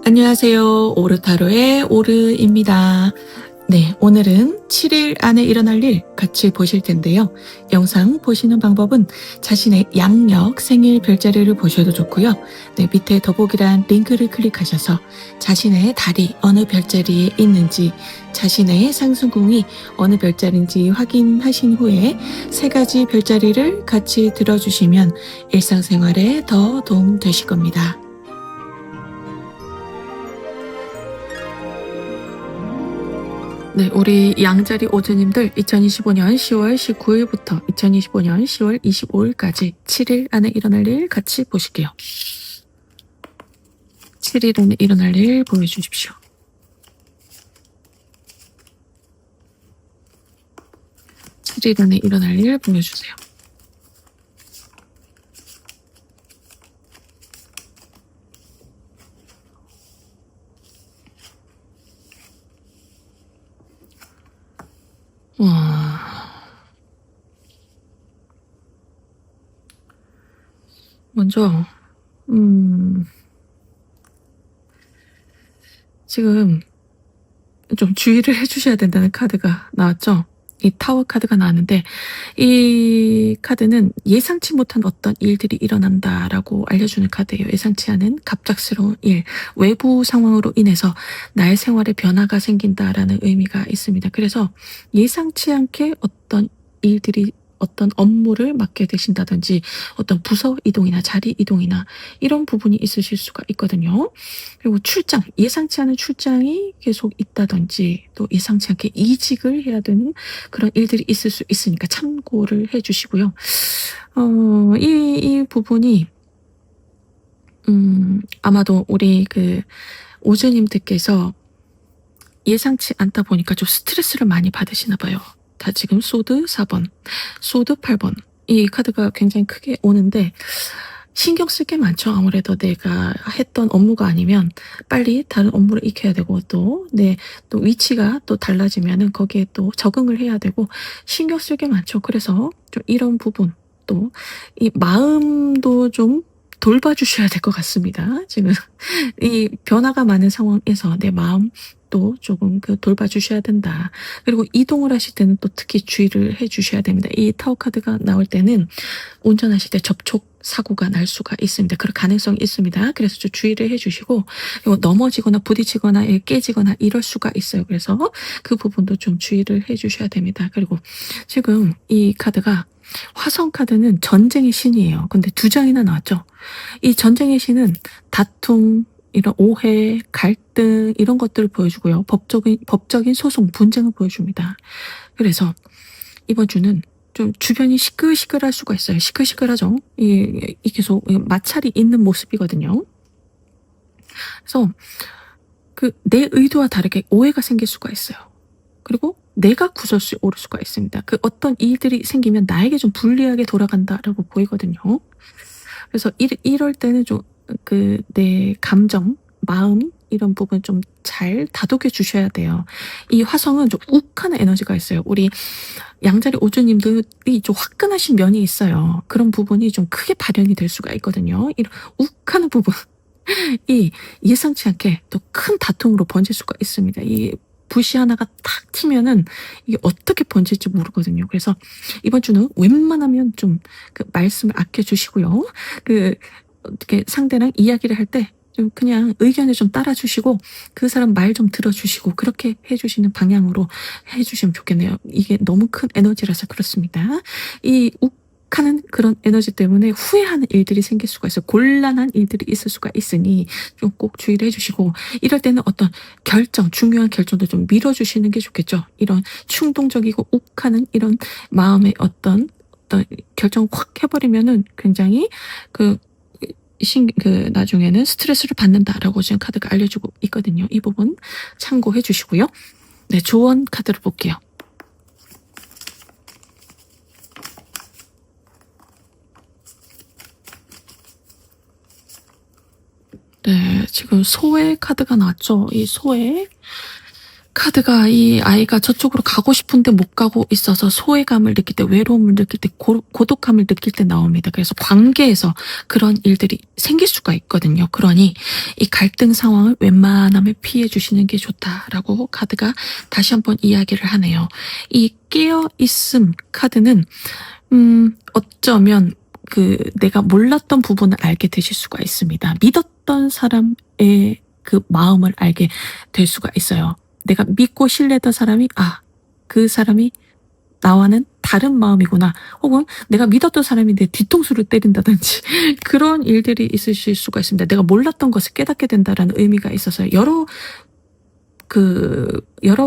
안녕하세요. 오르타로의 오르입니다. 네, 오늘은 7일 안에 일어날 일 같이 보실 텐데요. 영상 보시는 방법은 자신의 양력 생일 별자리를 보셔도 좋고요. 네, 밑에 더보기란 링크를 클릭하셔서 자신의 달이 어느 별자리에 있는지, 자신의 상승궁이 어느 별자리인지 확인하신 후에 세 가지 별자리를 같이 들어주시면 일상생활에 더 도움 되실 겁니다. 네, 우리 양자리 오주님들 2025년 10월 19일부터 2025년 10월 25일까지 7일 안에 일어날 일 같이 보실게요. 7일 안에 일어날 일 보여주십시오. 7일 안에 일어날 일 보여주세요. 와, 먼저 지금 좀 주의를 해주셔야 된다는 카드가 나왔죠. 이 타워 카드가 나왔는데, 이 카드는 예상치 못한 어떤 일들이 일어난다라고 알려주는 카드예요. 예상치 않은 갑작스러운 일, 외부 상황으로 인해서 나의 생활에 변화가 생긴다라는 의미가 있습니다. 그래서 예상치 않게 어떤 일들이, 어떤 업무를 맡게 되신다든지 어떤 부서 이동이나 자리 이동이나 이런 부분이 있으실 수가 있거든요. 그리고 출장, 예상치 않은 출장이 계속 있다든지 또 예상치 않게 이직을 해야 되는 그런 일들이 있을 수 있으니까 참고를 해주시고요. 이 부분이 아마도 우리 그 오즈님들께서 예상치 않다 보니까 좀 스트레스를 많이 받으시나 봐요. 다 지금 소드 4번, 소드 8번 이 카드가 굉장히 크게 오는데 신경 쓸 게 많죠. 아무래도 내가 했던 업무가 아니면 빨리 다른 업무를 익혀야 되고 또 위치가 또 달라지면은 거기에 또 적응을 해야 되고 신경 쓸 게 많죠. 그래서 좀 이런 부분 또 이 마음도 좀 돌봐주셔야 될 것 같습니다. 지금 이 변화가 많은 상황에서 내 마음도 조금 돌봐주셔야 된다. 그리고 이동을 하실 때는 또 특히 주의를 해주셔야 됩니다. 이 타워 카드가 나올 때는 운전하실 때 접촉 사고가 날 수가 있습니다. 그럴 가능성이 있습니다. 그래서 좀 주의를 해주시고, 그리고 넘어지거나 부딪히거나 깨지거나 이럴 수가 있어요. 그래서 그 부분도 좀 주의를 해주셔야 됩니다. 그리고 지금 이 카드가 화성 카드는 전쟁의 신이에요. 근데 두 장이나 나왔죠. 이 전쟁의 신은 다툼, 이런 오해, 갈등 이런 것들을 보여주고요. 법적인 소송, 분쟁을 보여줍니다. 그래서 이번 주는 좀 주변이 시끌시끌할 수가 있어요. 시끌시끌하죠. 이 계속 마찰이 있는 모습이거든요. 그래서 내 의도와 다르게 오해가 생길 수가 있어요. 그리고 내가 구설수에 오를 수가 있습니다. 어떤 일들이 생기면 나에게 좀 불리하게 돌아간다라고 보이거든요. 그래서 이럴 때는 좀 내 감정, 마음 이런 부분 좀 잘 다독여 주셔야 돼요. 이 화성은 좀 욱하는 에너지가 있어요. 우리 양자리 오주님들이 좀 화끈하신 면이 있어요. 그런 부분이 좀 크게 발현이 될 수가 있거든요. 이런 욱하는 부분. 이 예상치 않게 또 큰 다툼으로 번질 수가 있습니다. 이 붓이 하나가 탁 튀면은 이게 어떻게 번질지 모르거든요. 그래서 이번 주는 웬만하면 좀 말씀을 아껴주시고요. 어떻게 상대랑 이야기를 할 때 좀 그냥 의견을 좀 따라주시고 그 사람 말 좀 들어주시고 그렇게 해주시는 방향으로 해주시면 좋겠네요. 이게 너무 큰 에너지라서 그렇습니다. 이 욱하는 그런 에너지 때문에 후회하는 일들이 생길 수가 있어요. 곤란한 일들이 있을 수가 있으니 좀 꼭 주의를 해주시고 이럴 때는 어떤 중요한 결정도 좀 밀어주시는 게 좋겠죠. 이런 충동적이고 욱하는 이런 마음의 어떤 결정 확 해버리면은 굉장히 나중에는 스트레스를 받는다라고 지금 카드가 알려주고 있거든요. 이 부분 참고해 주시고요. 네, 조언 카드를 볼게요. 네, 지금 소의 카드가 나왔죠. 이 소의 카드가 이 아이가 저쪽으로 가고 싶은데 못 가고 있어서 소외감을 느낄 때, 외로움을 느낄 때, 고독함을 느낄 때 나옵니다. 그래서 관계에서 그런 일들이 생길 수가 있거든요. 그러니 이 갈등 상황을 웬만하면 피해 주시는 게 좋다라고 카드가 다시 한번 이야기를 하네요. 이 깨어있음 카드는 어쩌면 내가 몰랐던 부분을 알게 되실 수가 있습니다. 믿었던 사람의 그 마음을 알게 될 수가 있어요. 내가 믿고 신뢰했던 사람이, 그 사람이 나와는 다른 마음이구나. 혹은 내가 믿었던 사람이 내 뒤통수를 때린다든지 그런 일들이 있으실 수가 있습니다. 내가 몰랐던 것을 깨닫게 된다라는 의미가 있어서 여러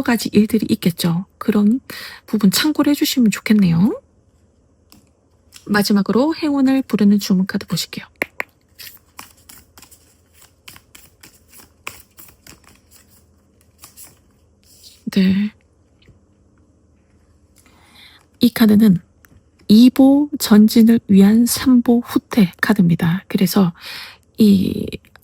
가지 일들이 있겠죠. 그런 부분 참고를 해주시면 좋겠네요. 마지막으로 행운을 부르는 주문 카드 보실게요. 네. 이 카드는 2보 전진을 위한 3보 후퇴 카드입니다. 그래서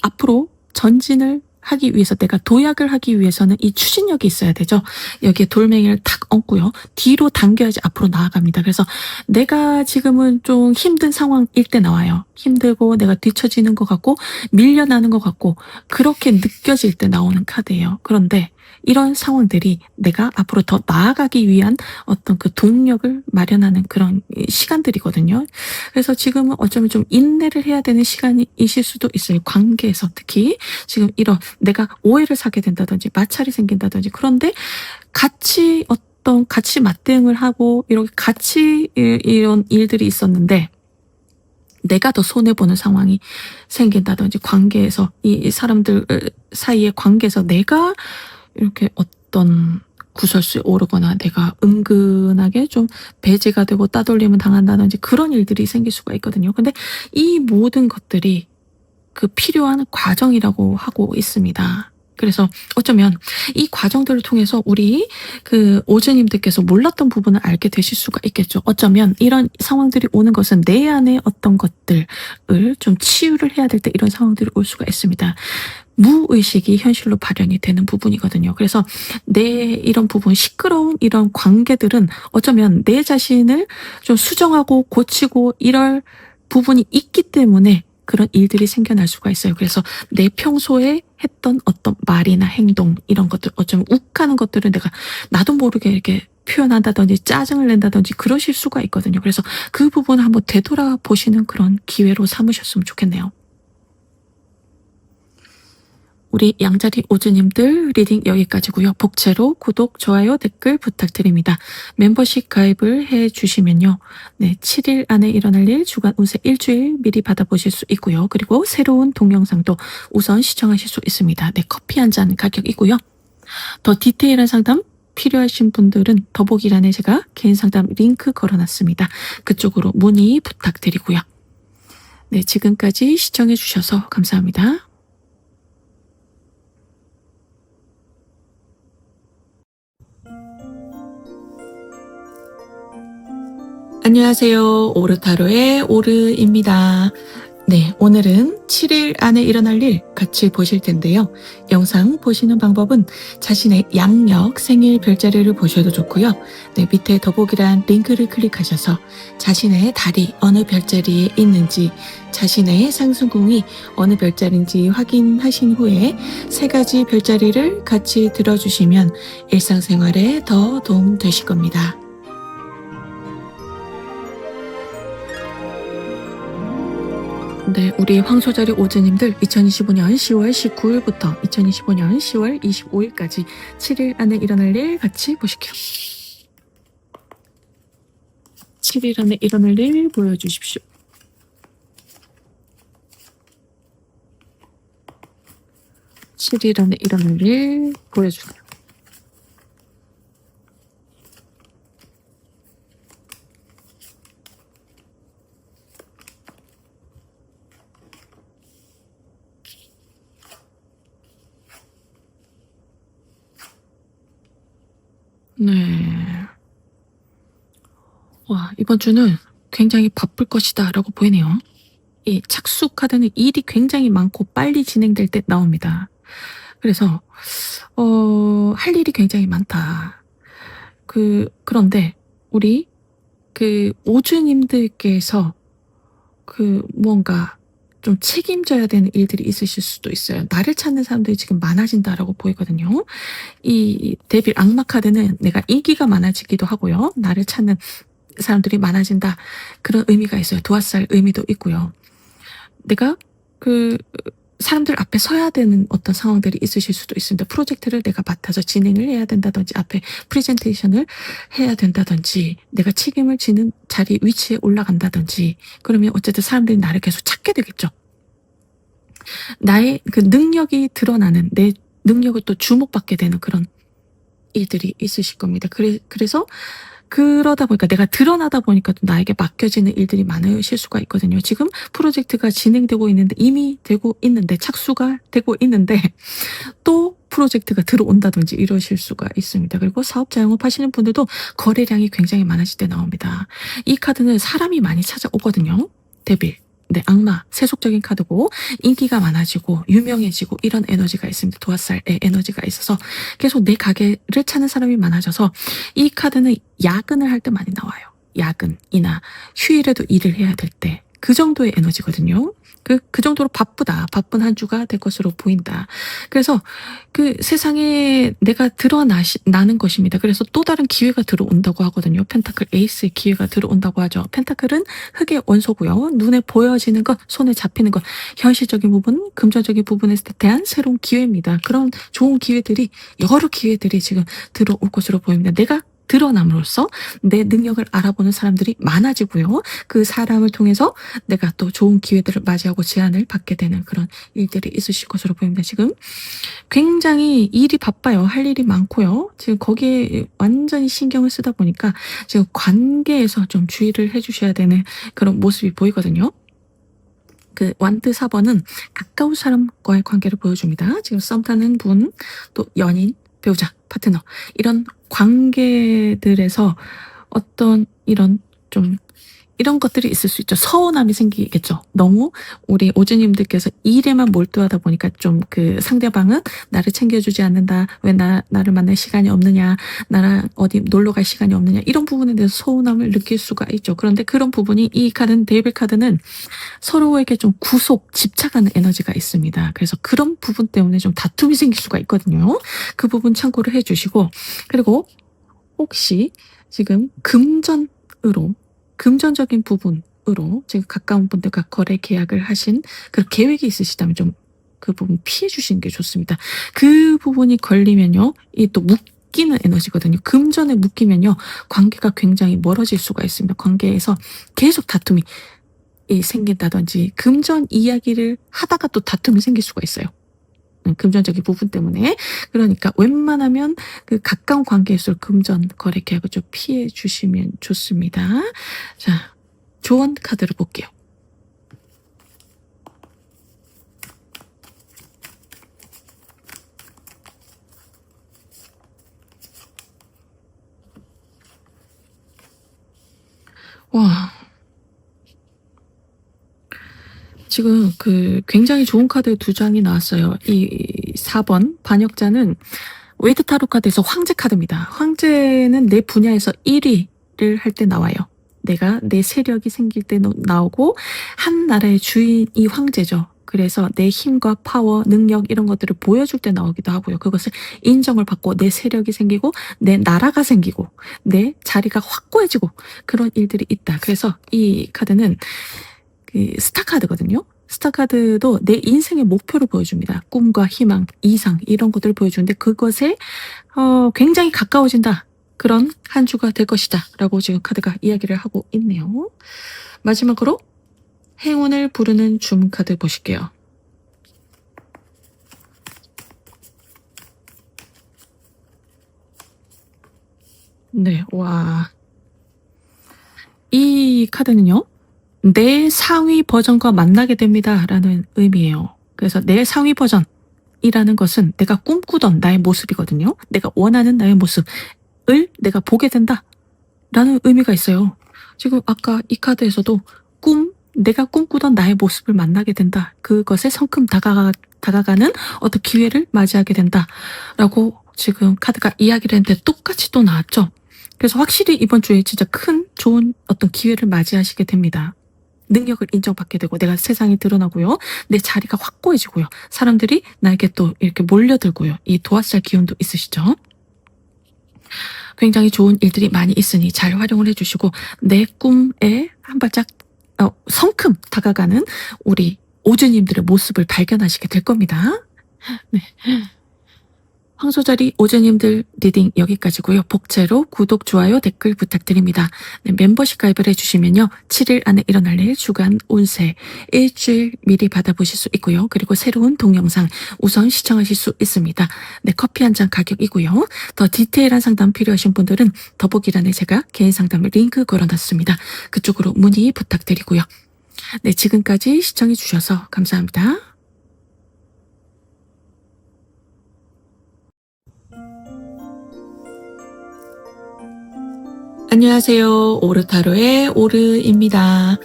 앞으로 전진을 하기 위해서, 내가 도약을 하기 위해서는 이 추진력이 있어야 되죠. 여기에 돌멩이를 탁 얹고요. 뒤로 당겨야지 앞으로 나아갑니다. 그래서 내가 지금은 좀 힘든 상황일 때 나와요. 힘들고 내가 뒤처지는 것 같고 밀려나는 것 같고 그렇게 느껴질 때 나오는 카드예요. 그런데 이런 상황들이 내가 앞으로 더 나아가기 위한 어떤 그 동력을 마련하는 그런 시간들이거든요. 그래서 지금은 어쩌면 좀 인내를 해야 되는 시간이실 수도 있어요. 관계에서 특히 지금 이런 내가 오해를 사게 된다든지 마찰이 생긴다든지, 그런데 같이 맞대응을 하고 이렇게 같이 이런 일들이 있었는데 내가 더 손해보는 상황이 생긴다든지, 관계에서 이 사람들 사이의 관계에서 내가 이렇게 어떤 구설수에 오르거나 내가 은근하게 좀 배제가 되고 따돌림을 당한다든지 그런 일들이 생길 수가 있거든요. 근데 이 모든 것들이 필요한 과정이라고 하고 있습니다. 그래서 어쩌면 이 과정들을 통해서 우리 오즈님들께서 몰랐던 부분을 알게 되실 수가 있겠죠. 어쩌면 이런 상황들이 오는 것은 내 안에 어떤 것들을 좀 치유를 해야 될 때 이런 상황들이 올 수가 있습니다. 무의식이 현실로 발현이 되는 부분이거든요. 그래서 내 이런 부분, 시끄러운 이런 관계들은 어쩌면 내 자신을 좀 수정하고 고치고 이럴 부분이 있기 때문에 그런 일들이 생겨날 수가 있어요. 그래서 내 평소에 했던 어떤 말이나 행동, 이런 것들, 어쩌면 욱하는 것들을 내가 나도 모르게 이렇게 표현한다든지 짜증을 낸다든지 그러실 수가 있거든요. 그래서 그 부분을 한번 되돌아보시는 그런 기회로 삼으셨으면 좋겠네요. 우리 양자리 오즈님들 리딩 여기까지고요. 복채로 구독, 좋아요, 댓글 부탁드립니다. 멤버십 가입을 해주시면요. 네, 7일 안에 일어날 일 주간 운세 일주일 미리 받아보실 수 있고요. 그리고 새로운 동영상도 우선 시청하실 수 있습니다. 네, 커피 한 잔 가격이고요. 더 디테일한 상담 필요하신 분들은 더보기란에 제가 개인 상담 링크 걸어놨습니다. 그쪽으로 문의 부탁드리고요. 네, 지금까지 시청해 주셔서 감사합니다. 안녕하세요. 오르타로의 오르입니다. 네, 오늘은 7일 안에 일어날 일 같이 보실 텐데요. 영상 보시는 방법은 자신의 양력 생일 별자리를 보셔도 좋고요. 네, 밑에 더보기란 링크를 클릭하셔서 자신의 달이 어느 별자리에 있는지, 자신의 상승궁이 어느 별자리인지 확인하신 후에 3가지 별자리를 같이 들어주시면 일상생활에 더 도움 되실 겁니다. 네, 우리 황소자리 오즈님들 2025년 10월 19일부터 2025년 10월 25일까지 7일 안에 일어날 일 같이 보실게요. 7일 안에 일어날 일 보여주십시오. (7일) 안에 일어날 일 보여주세요. 네. 와, 이번 주는 굉장히 바쁠 것이다 라고 보이네요. 이 착수 카드는 일이 굉장히 많고 빨리 진행될 때 나옵니다. 그래서 할 일이 굉장히 많다. 그런데 우리 오주님들께서 뭔가 좀 책임져야 되는 일들이 있으실 수도 있어요. 나를 찾는 사람들이 지금 많아진다라고 보이거든요. 이 데빌 악마 카드는 내가 인기가 많아지기도 하고요. 나를 찾는 사람들이 많아진다. 그런 의미가 있어요. 도화살 의미도 있고요. 내가 사람들 앞에 서야 되는 어떤 상황들이 있으실 수도 있습니다. 프로젝트를 내가 맡아서 진행을 해야 된다든지, 앞에 프레젠테이션을 해야 된다든지, 내가 책임을 지는 자리, 위치에 올라간다든지, 그러면 어쨌든 사람들이 나를 계속 찾게 되겠죠. 나의 능력이 드러나는, 내 능력을 또 주목받게 되는 그런 일들이 있으실 겁니다. 그래서 그러다 보니까 내가 드러나다 보니까 또 나에게 맡겨지는 일들이 많으실 수가 있거든요. 지금 프로젝트가 진행되고 있는데, 이미 되고 있는데, 착수가 되고 있는데 또 프로젝트가 들어온다든지 이러실 수가 있습니다. 그리고 사업자 영업하시는 분들도 거래량이 굉장히 많으실 때 나옵니다. 이 카드는 사람이 많이 찾아오거든요. 데빌. 네, 악마, 세속적인 카드고, 인기가 많아지고 유명해지고 이런 에너지가 있습니다. 도화살의 에너지가 있어서 계속 내 가게를 찾는 사람이 많아져서, 이 카드는 야근을 할 때 많이 나와요. 야근이나 휴일에도 일을 해야 될 때, 그 정도의 에너지거든요. 그 정도로 바쁜 한 주가 될 것으로 보인다. 그래서 세상에 내가 드러나는 것입니다. 그래서 또 다른 기회가 들어온다고 하거든요. 펜타클 에이스의 기회가 들어온다고 하죠. 펜타클은 흙의 원소고요. 눈에 보여지는 것, 손에 잡히는 것, 현실적인 부분, 금전적인 부분에 대한 새로운 기회입니다. 그런 좋은 기회들이, 여러 기회들이 지금 들어올 것으로 보입니다. 내가 드러남으로써 내 능력을 알아보는 사람들이 많아지고요. 그 사람을 통해서 내가 또 좋은 기회들을 맞이하고 제안을 받게 되는 그런 일들이 있으실 것으로 보입니다. 지금 굉장히 일이 바빠요. 할 일이 많고요. 지금 거기에 완전히 신경을 쓰다 보니까 지금 관계에서 좀 주의를 해주셔야 되는 그런 모습이 보이거든요. 완드 4번은 가까운 사람과의 관계를 보여줍니다. 지금 썸 타는 분, 또 연인, 배우자, 파트너, 이런 관계들에서 어떤 이런 것들이 있을 수 있죠. 서운함이 생기겠죠. 너무 우리 오주님들께서 일에만 몰두하다 보니까 좀 상대방은 나를 챙겨주지 않는다. 왜 나를 만날 시간이 없느냐. 나랑 어디 놀러 갈 시간이 없느냐. 이런 부분에 대해서 서운함을 느낄 수가 있죠. 그런데 그런 부분이, 이 카드는, 데빌 카드는 서로에게 좀 집착하는 에너지가 있습니다. 그래서 그런 부분 때문에 좀 다툼이 생길 수가 있거든요. 그 부분 참고를 해주시고, 그리고 혹시 지금 금전적인 부분으로 지금 가까운 분들과 거래 계약을 하신 그런 계획이 있으시다면 좀 그 부분 피해 주시는 게 좋습니다. 그 부분이 걸리면요, 이 또 묶이는 에너지거든요. 금전에 묶이면요, 관계가 굉장히 멀어질 수가 있습니다. 관계에서 계속 다툼이 생긴다든지, 금전 이야기를 하다가 또 다툼이 생길 수가 있어요. 금전적인 부분 때문에. 그러니까 웬만하면 가까운 관계일수록 금전 거래 계약을 좀 피해 주시면 좋습니다. 자, 조언 카드를 볼게요. 와, 지금 굉장히 좋은 카드 두 장이 나왔어요. 이 4번 반역자는 웨이트 타로 카드에서 황제 카드입니다. 황제는 내 분야에서 1위를 할 때 나와요. 내 세력이 생길 때 나오고, 한 나라의 주인이 황제죠. 그래서 내 힘과 파워, 능력 이런 것들을 보여줄 때 나오기도 하고요. 그것을 인정을 받고 내 세력이 생기고, 내 나라가 생기고, 내 자리가 확고해지고, 그런 일들이 있다. 그래서 이 카드는 스타 카드거든요. 스타 카드도 내 인생의 목표를 보여줍니다. 꿈과 희망, 이상 이런 것들을 보여주는데, 그것에 굉장히 가까워진다. 그런 한 주가 될 것이다 라고 지금 카드가 이야기를 하고 있네요. 마지막으로 행운을 부르는 줌 카드 보실게요. 네, 와. 이 카드는요, 내 상위 버전과 만나게 됩니다 라는 의미예요. 그래서 내 상위 버전이라는 것은 내가 꿈꾸던 나의 모습이거든요. 내가 원하는 나의 모습을 내가 보게 된다 라는 의미가 있어요. 지금 아까 이 카드에서도 꿈, 내가 꿈꾸던 나의 모습을 만나게 된다. 그것에 성큼 다가가는 어떤 기회를 맞이하게 된다라고 지금 카드가 이야기를 했는데 똑같이 또 나왔죠. 그래서 확실히 이번 주에 진짜 큰 좋은 어떤 기회를 맞이하시게 됩니다. 능력을 인정받게 되고 내가 세상에 드러나고요. 내 자리가 확고해지고요. 사람들이 나에게 또 이렇게 몰려들고요. 이 도화살 기운도 있으시죠. 굉장히 좋은 일들이 많이 있으니 잘 활용을 해주시고 내 꿈에 한 발짝 성큼 다가가는 우리 오즈님들의 모습을 발견하시게 될 겁니다. 네. 황소자리 오즈님들 리딩 여기까지고요. 복채로 구독, 좋아요, 댓글 부탁드립니다. 네, 멤버십 가입을 해주시면요. 7일 안에 일어날 일 주간 운세 일주일 미리 받아보실 수 있고요. 그리고 새로운 동영상 우선 시청하실 수 있습니다. 네, 커피 한 잔 가격이고요. 더 디테일한 상담 필요하신 분들은 더보기란에 제가 개인 상담을 링크 걸어놨습니다. 그쪽으로 문의 부탁드리고요. 네, 지금까지 시청해주셔서 감사합니다. 안녕하세요. 오르타로의 오르입니다.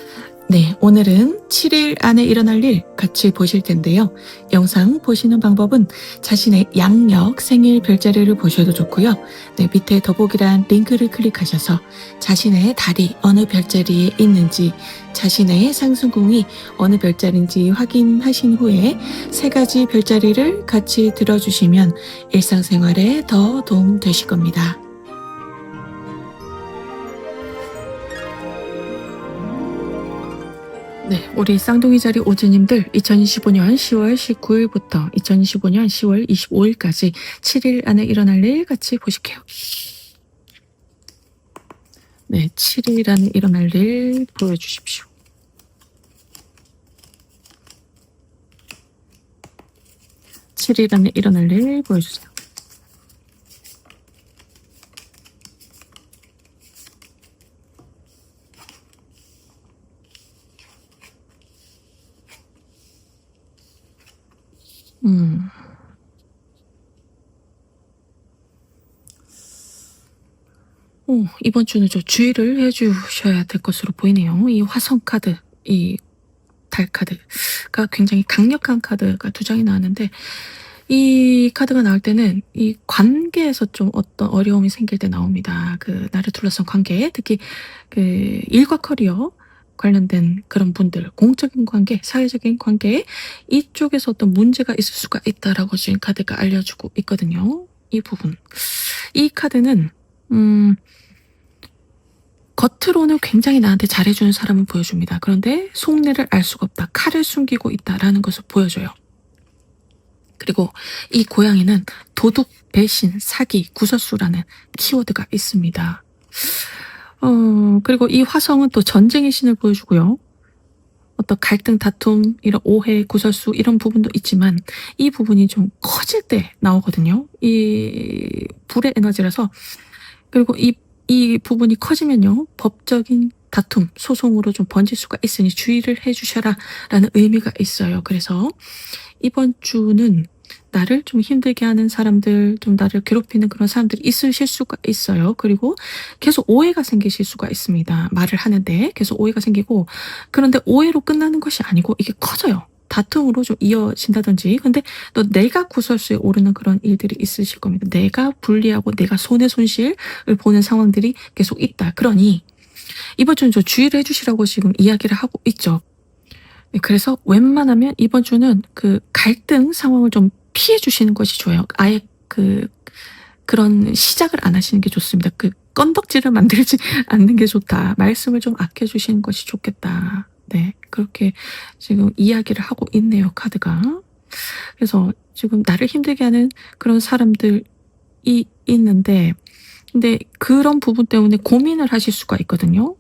네, 오늘은 7일 안에 일어날 일 같이 보실 텐데요. 영상 보시는 방법은 자신의 양력 생일 별자리를 보셔도 좋고요. 네, 밑에 더보기란 링크를 클릭하셔서 자신의 달이 어느 별자리에 있는지, 자신의 상승궁이 어느 별자리인지 확인하신 후에 3가지 별자리를 같이 들어주시면 일상생활에 더 도움 되실 겁니다. 네, 우리 쌍둥이 자리 오즈님들 2025년 10월 19일부터 2025년 10월 25일까지 7일 안에 일어날 일 같이 보실게요. 네, 7일 안에 일어날 일 보여주십시오. (7일) 안에 일어날 일 보여주세요. 이번 주는 좀 주의를 해주셔야 될 것으로 보이네요. 이 화성 카드, 이 달 카드가 굉장히 강력한 카드가 2장이 나왔는데, 이 카드가 나올 때는 이 관계에서 좀 어떤 어려움이 생길 때 나옵니다. 그 나를 둘러싼 관계, 특히 그 일과 커리어 관련된 그런 분들, 공적인 관계, 사회적인 관계, 이쪽에서 어떤 문제가 있을 수가 있다라고 지금 카드가 알려주고 있거든요. 이 부분. 이 카드는 겉으로는 굉장히 나한테 잘해주는 사람을 보여줍니다. 그런데 속내를 알 수가 없다. 칼을 숨기고 있다라는 것을 보여줘요. 그리고 이 고양이는 도둑, 배신, 사기, 구설수라는 키워드가 있습니다. 그리고 이 화성은 또 전쟁의 신을 보여주고요. 어떤 갈등, 다툼, 이런 오해, 구설수 이런 부분도 있지만 이 부분이 좀 커질 때 나오거든요. 이 불의 에너지라서. 그리고 이 부분이 커지면요. 법적인 다툼, 소송으로 좀 번질 수가 있으니 주의를 해주셔라 라는 의미가 있어요. 그래서 이번 주는 나를 좀 힘들게 하는 사람들, 좀 나를 괴롭히는 그런 사람들이 있으실 수가 있어요. 그리고 계속 오해가 생기실 수가 있습니다. 말을 하는데 계속 오해가 생기고, 그런데 오해로 끝나는 것이 아니고 이게 커져요. 다툼으로 좀 이어진다든지. 근데 또 내가 구설수에 오르는 그런 일들이 있으실 겁니다. 내가 불리하고 내가 손해손실을 보는 상황들이 계속 있다. 그러니 이번 주는 좀 주의를 해주시라고 지금 이야기를 하고 있죠. 네, 그래서 웬만하면 이번 주는 그 갈등 상황을 좀 피해 주시는 것이 좋아요. 아예 그런 시작을 안 하시는 게 좋습니다. 그 건덕지를 만들지 않는 게 좋다. 말씀을 좀 아껴주시는 것이 좋겠다. 네, 그렇게 지금 이야기를 하고 있네요, 카드가. 그래서 지금 나를 힘들게 하는 그런 사람들이 있는데, 근데 그런 부분 때문에 고민을 하실 수가 있거든요.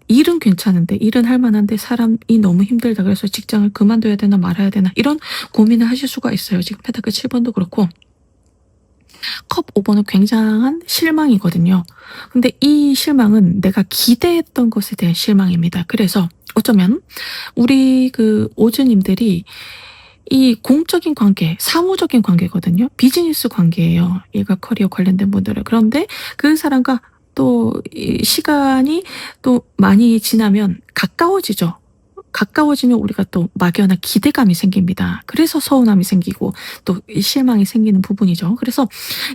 일은 괜찮은데, 일은 할 만한데 사람이 너무 힘들다. 그래서 직장을 그만둬야 되나 말아야 되나 이런 고민을 하실 수가 있어요. 지금 페타클 7번도 그렇고 컵 5번은 굉장한 실망이거든요. 근데 이 실망은 내가 기대했던 것에 대한 실망입니다. 그래서 어쩌면 우리 그 오즈님들이 이 공적인 관계, 사무적인 관계거든요. 비즈니스 관계예요. 일과 커리어 관련된 분들은. 그런데 그 사람과 또 이 시간이 또 많이 지나면 가까워지죠. 가까워지면 우리가 또 막연한 기대감이 생깁니다. 그래서 서운함이 생기고 또 이 실망이 생기는 부분이죠. 그래서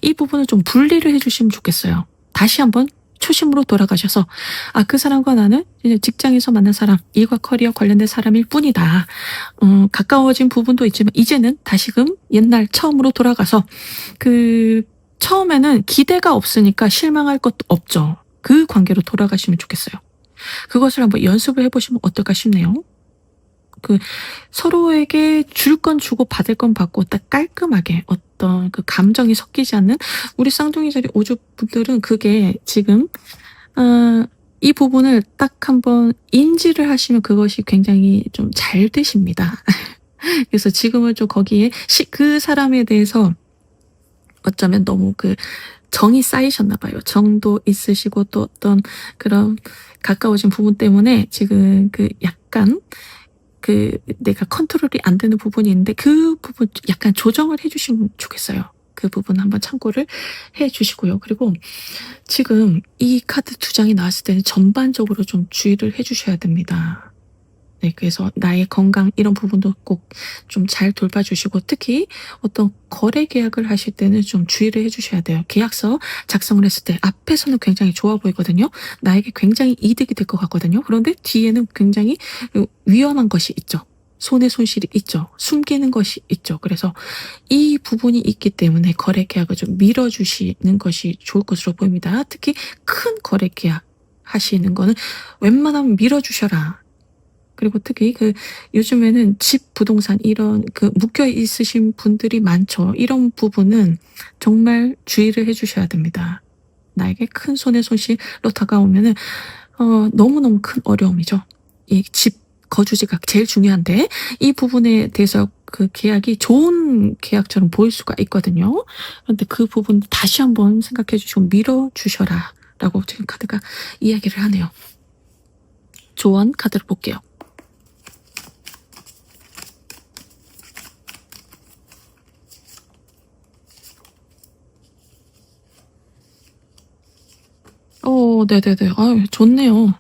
이 부분을 좀 분리를 해 주시면 좋겠어요. 다시 한번 초심으로 돌아가셔서 '아 그 사람과 나는 이제 직장에서 만난 사람, 일과 커리어 관련된 사람일 뿐이다.' 가까워진 부분도 있지만 이제는 다시금 옛날 처음으로 돌아가서 그 처음에는 기대가 없으니까 실망할 것도 없죠. 그 관계로 돌아가시면 좋겠어요. 그것을 한번 연습을 해 보시면 어떨까 싶네요. 그 서로에게 줄 건 주고 받을 건 받고 딱 깔끔하게 어떤 그 감정이 섞이지 않는 우리 쌍둥이 자리 오주 분들은 그게 지금 이 부분을 딱 한번 인지를 하시면 그것이 굉장히 좀 잘 되십니다. 그래서 지금은 좀 거기에 그 사람에 대해서 어쩌면 너무 그 정이 쌓이셨나 봐요. 정도 있으시고 또 어떤 그런 가까워진 부분 때문에 지금 그 약간 그 내가 컨트롤이 안 되는 부분이 있는데 그 부분 약간 조정을 해 주시면 좋겠어요. 그 부분 한번 참고를 해 주시고요. 그리고 지금 이 카드 두 장이 나왔을 때는 전반적으로 좀 주의를 해 주셔야 됩니다. 네, 그래서 나의 건강 이런 부분도 꼭 좀 잘 돌봐주시고 특히 어떤 거래 계약을 하실 때는 좀 주의를 해 주셔야 돼요. 계약서 작성을 했을 때 앞에서는 굉장히 좋아 보이거든요. 나에게 굉장히 이득이 될 것 같거든요. 그런데 뒤에는 굉장히 위험한 것이 있죠. 손해 손실이 있죠. 숨기는 것이 있죠. 그래서 이 부분이 있기 때문에 거래 계약을 좀 미뤄 주시는 것이 좋을 것으로 보입니다. 특히 큰 거래 계약 하시는 거는 웬만하면 미뤄 주셔라. 그리고 특히 그 요즘에는 집, 부동산 이런 그 묶여 있으신 분들이 많죠. 이런 부분은 정말 주의를 해 주셔야 됩니다. 나에게 큰 손해 손실로 다가오면은 너무너무 큰 어려움이죠. 이 집 거주지가 제일 중요한데 이 부분에 대해서 그 계약이 좋은 계약처럼 보일 수가 있거든요. 그런데 그 부분 다시 한번 생각해 주시고 미뤄 주셔라라고 지금 카드가 이야기를 하네요. 조언 카드를 볼게요. 네네네. 아유 좋네요.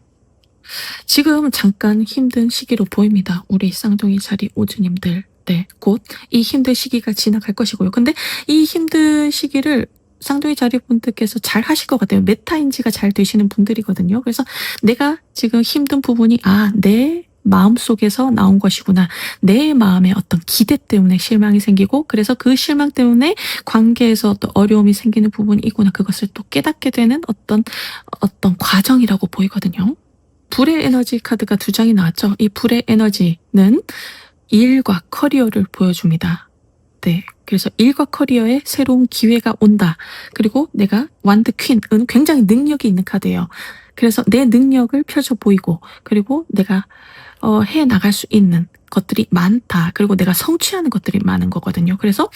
지금 잠깐 힘든 시기로 보입니다. 우리 쌍둥이 자리 오주님들. 네. 곧 이 힘든 시기가 지나갈 것이고요. 근데 이 힘든 시기를 쌍둥이 자리 분들께서 잘 하실 것 같아요. 메타인지가 잘 되시는 분들이거든요. 그래서 내가 지금 힘든 부분이 '아 내 마음속에서 나온 것이구나. 내 마음의 어떤 기대 때문에 실망이 생기고 그래서 그 실망 때문에 관계에서 또 어려움이 생기는 부분이 있구나.' 그것을 또 깨닫게 되는 어떤 과정이라고 보이거든요. 불의 에너지 카드가 두 장이 나왔죠. 이 불의 에너지는 일과 커리어를 보여줍니다. 네. 그래서 일과 커리어에 새로운 기회가 온다. 그리고 내가 완드 퀸은 굉장히 능력이 있는 카드예요. 그래서 내 능력을 펼쳐 보이고 그리고 내가 해 나갈 수 있는 것들이 많다. 그리고 내가 성취하는 것들이 많은 거거든요. 그래서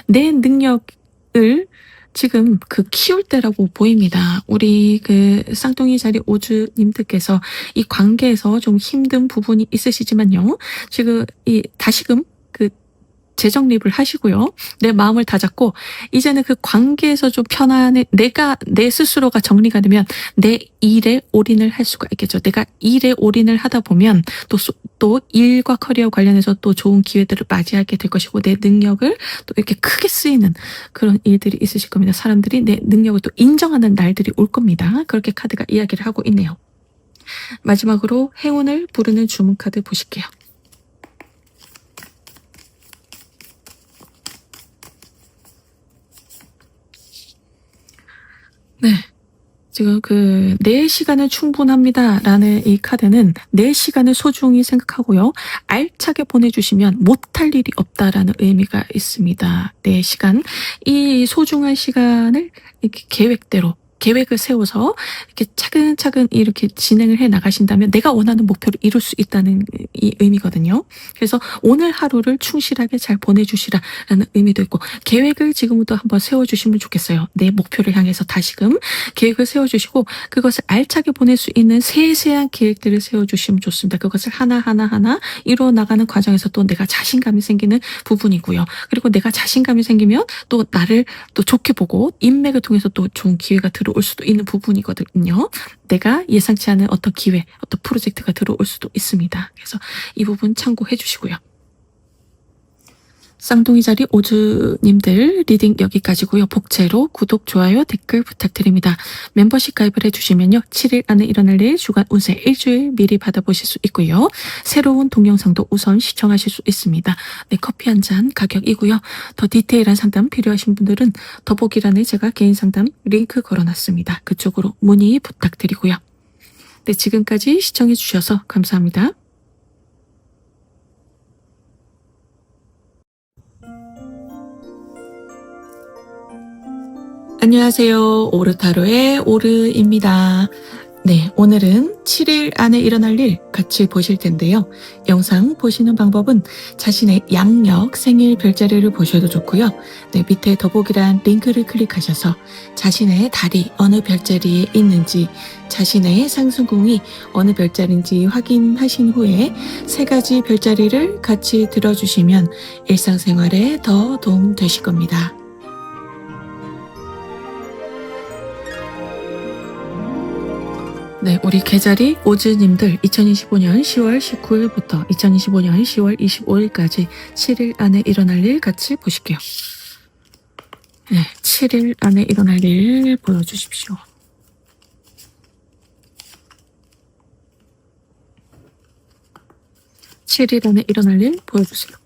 내 능력을 지금 그 키울 때라고 보입니다. 우리 그 쌍둥이 자리 오주님들께서 이 관계에서 좀 힘든 부분이 있으시지만요. 지금 이 다시금 그 재정립을 하시고요. 내 마음을 다잡고 이제는 그 관계에서 좀 편안해 내가 내 스스로가 정리가 되면 내 일에 올인을 할 수가 있겠죠. 내가 일에 올인을 하다 보면 또 일과 커리어 관련해서 또 좋은 기회들을 맞이하게 될 것이고 내 능력을 또 이렇게 크게 쓰이는 그런 일들이 있으실 겁니다. 사람들이 내 능력을 또 인정하는 날들이 올 겁니다. 그렇게 카드가 이야기를 하고 있네요. 마지막으로 행운을 부르는 주문 카드 보실게요. 네. 지금 그 "내 시간은 충분합니다."라는 이 카드는 내 시간을 소중히 생각하고요. 알차게 보내주시면 못할 일이 없다라는 의미가 있습니다. 내 시간, 이 소중한 시간을 이렇게 계획을 세워서 이렇게 차근차근 이렇게 진행을 해 나가신다면 내가 원하는 목표를 이룰 수 있다는 이 의미거든요. 그래서 오늘 하루를 충실하게 잘 보내주시라라는 의미도 있고 계획을 지금부터 한번 세워주시면 좋겠어요. 내 목표를 향해서 다시금 계획을 세워주시고 그것을 알차게 보낼 수 있는 세세한 계획들을 세워주시면 좋습니다. 그것을 하나하나 이루어 나가는 과정에서 또 내가 자신감이 생기는 부분이고요. 그리고 내가 자신감이 생기면 또 나를 또 좋게 보고 인맥을 통해서 또 좋은 기회가 들어오는 들어올 수도 있는 부분이거든요. 내가 예상치 않은 어떤 기회, 어떤 프로젝트가 들어올 수도 있습니다. 그래서 이 부분 참고해 주시고요. 쌍둥이 자리 오즈님들 리딩 여기까지고요. 복채로 구독, 좋아요, 댓글 부탁드립니다. 멤버십 가입을 해주시면요. 7일 안에 일어날 일 주간 운세 일주일 미리 받아보실 수 있고요. 새로운 동영상도 우선 시청하실 수 있습니다. 네, 커피 한 잔 가격이고요. 더 디테일한 상담 필요하신 분들은 더보기란에 제가 개인 상담 링크 걸어놨습니다. 그쪽으로 문의 부탁드리고요. 네, 지금까지 시청해 주셔서 감사합니다. 안녕하세요. 오르타로의 오르입니다. 네, 오늘은 7일 안에 일어날 일 같이 보실 텐데요. 영상 보시는 방법은 자신의 양력 생일 별자리를 보셔도 좋고요. 네, 밑에 더보기란 링크를 클릭하셔서 자신의 달이 어느 별자리에 있는지, 자신의 상승궁이 어느 별자리인지 확인하신 후에 3가지 별자리를 같이 들어주시면 일상생활에 더 도움 되실 겁니다. 네, 우리 계자리 오즈님들 2025년 10월 19일부터 2025년 10월 25일까지 7일 안에 일어날 일 같이 보실게요. 네, 7일 안에 일어날 일 보여주십시오. (7일) 안에 일어날 일 보여주세요.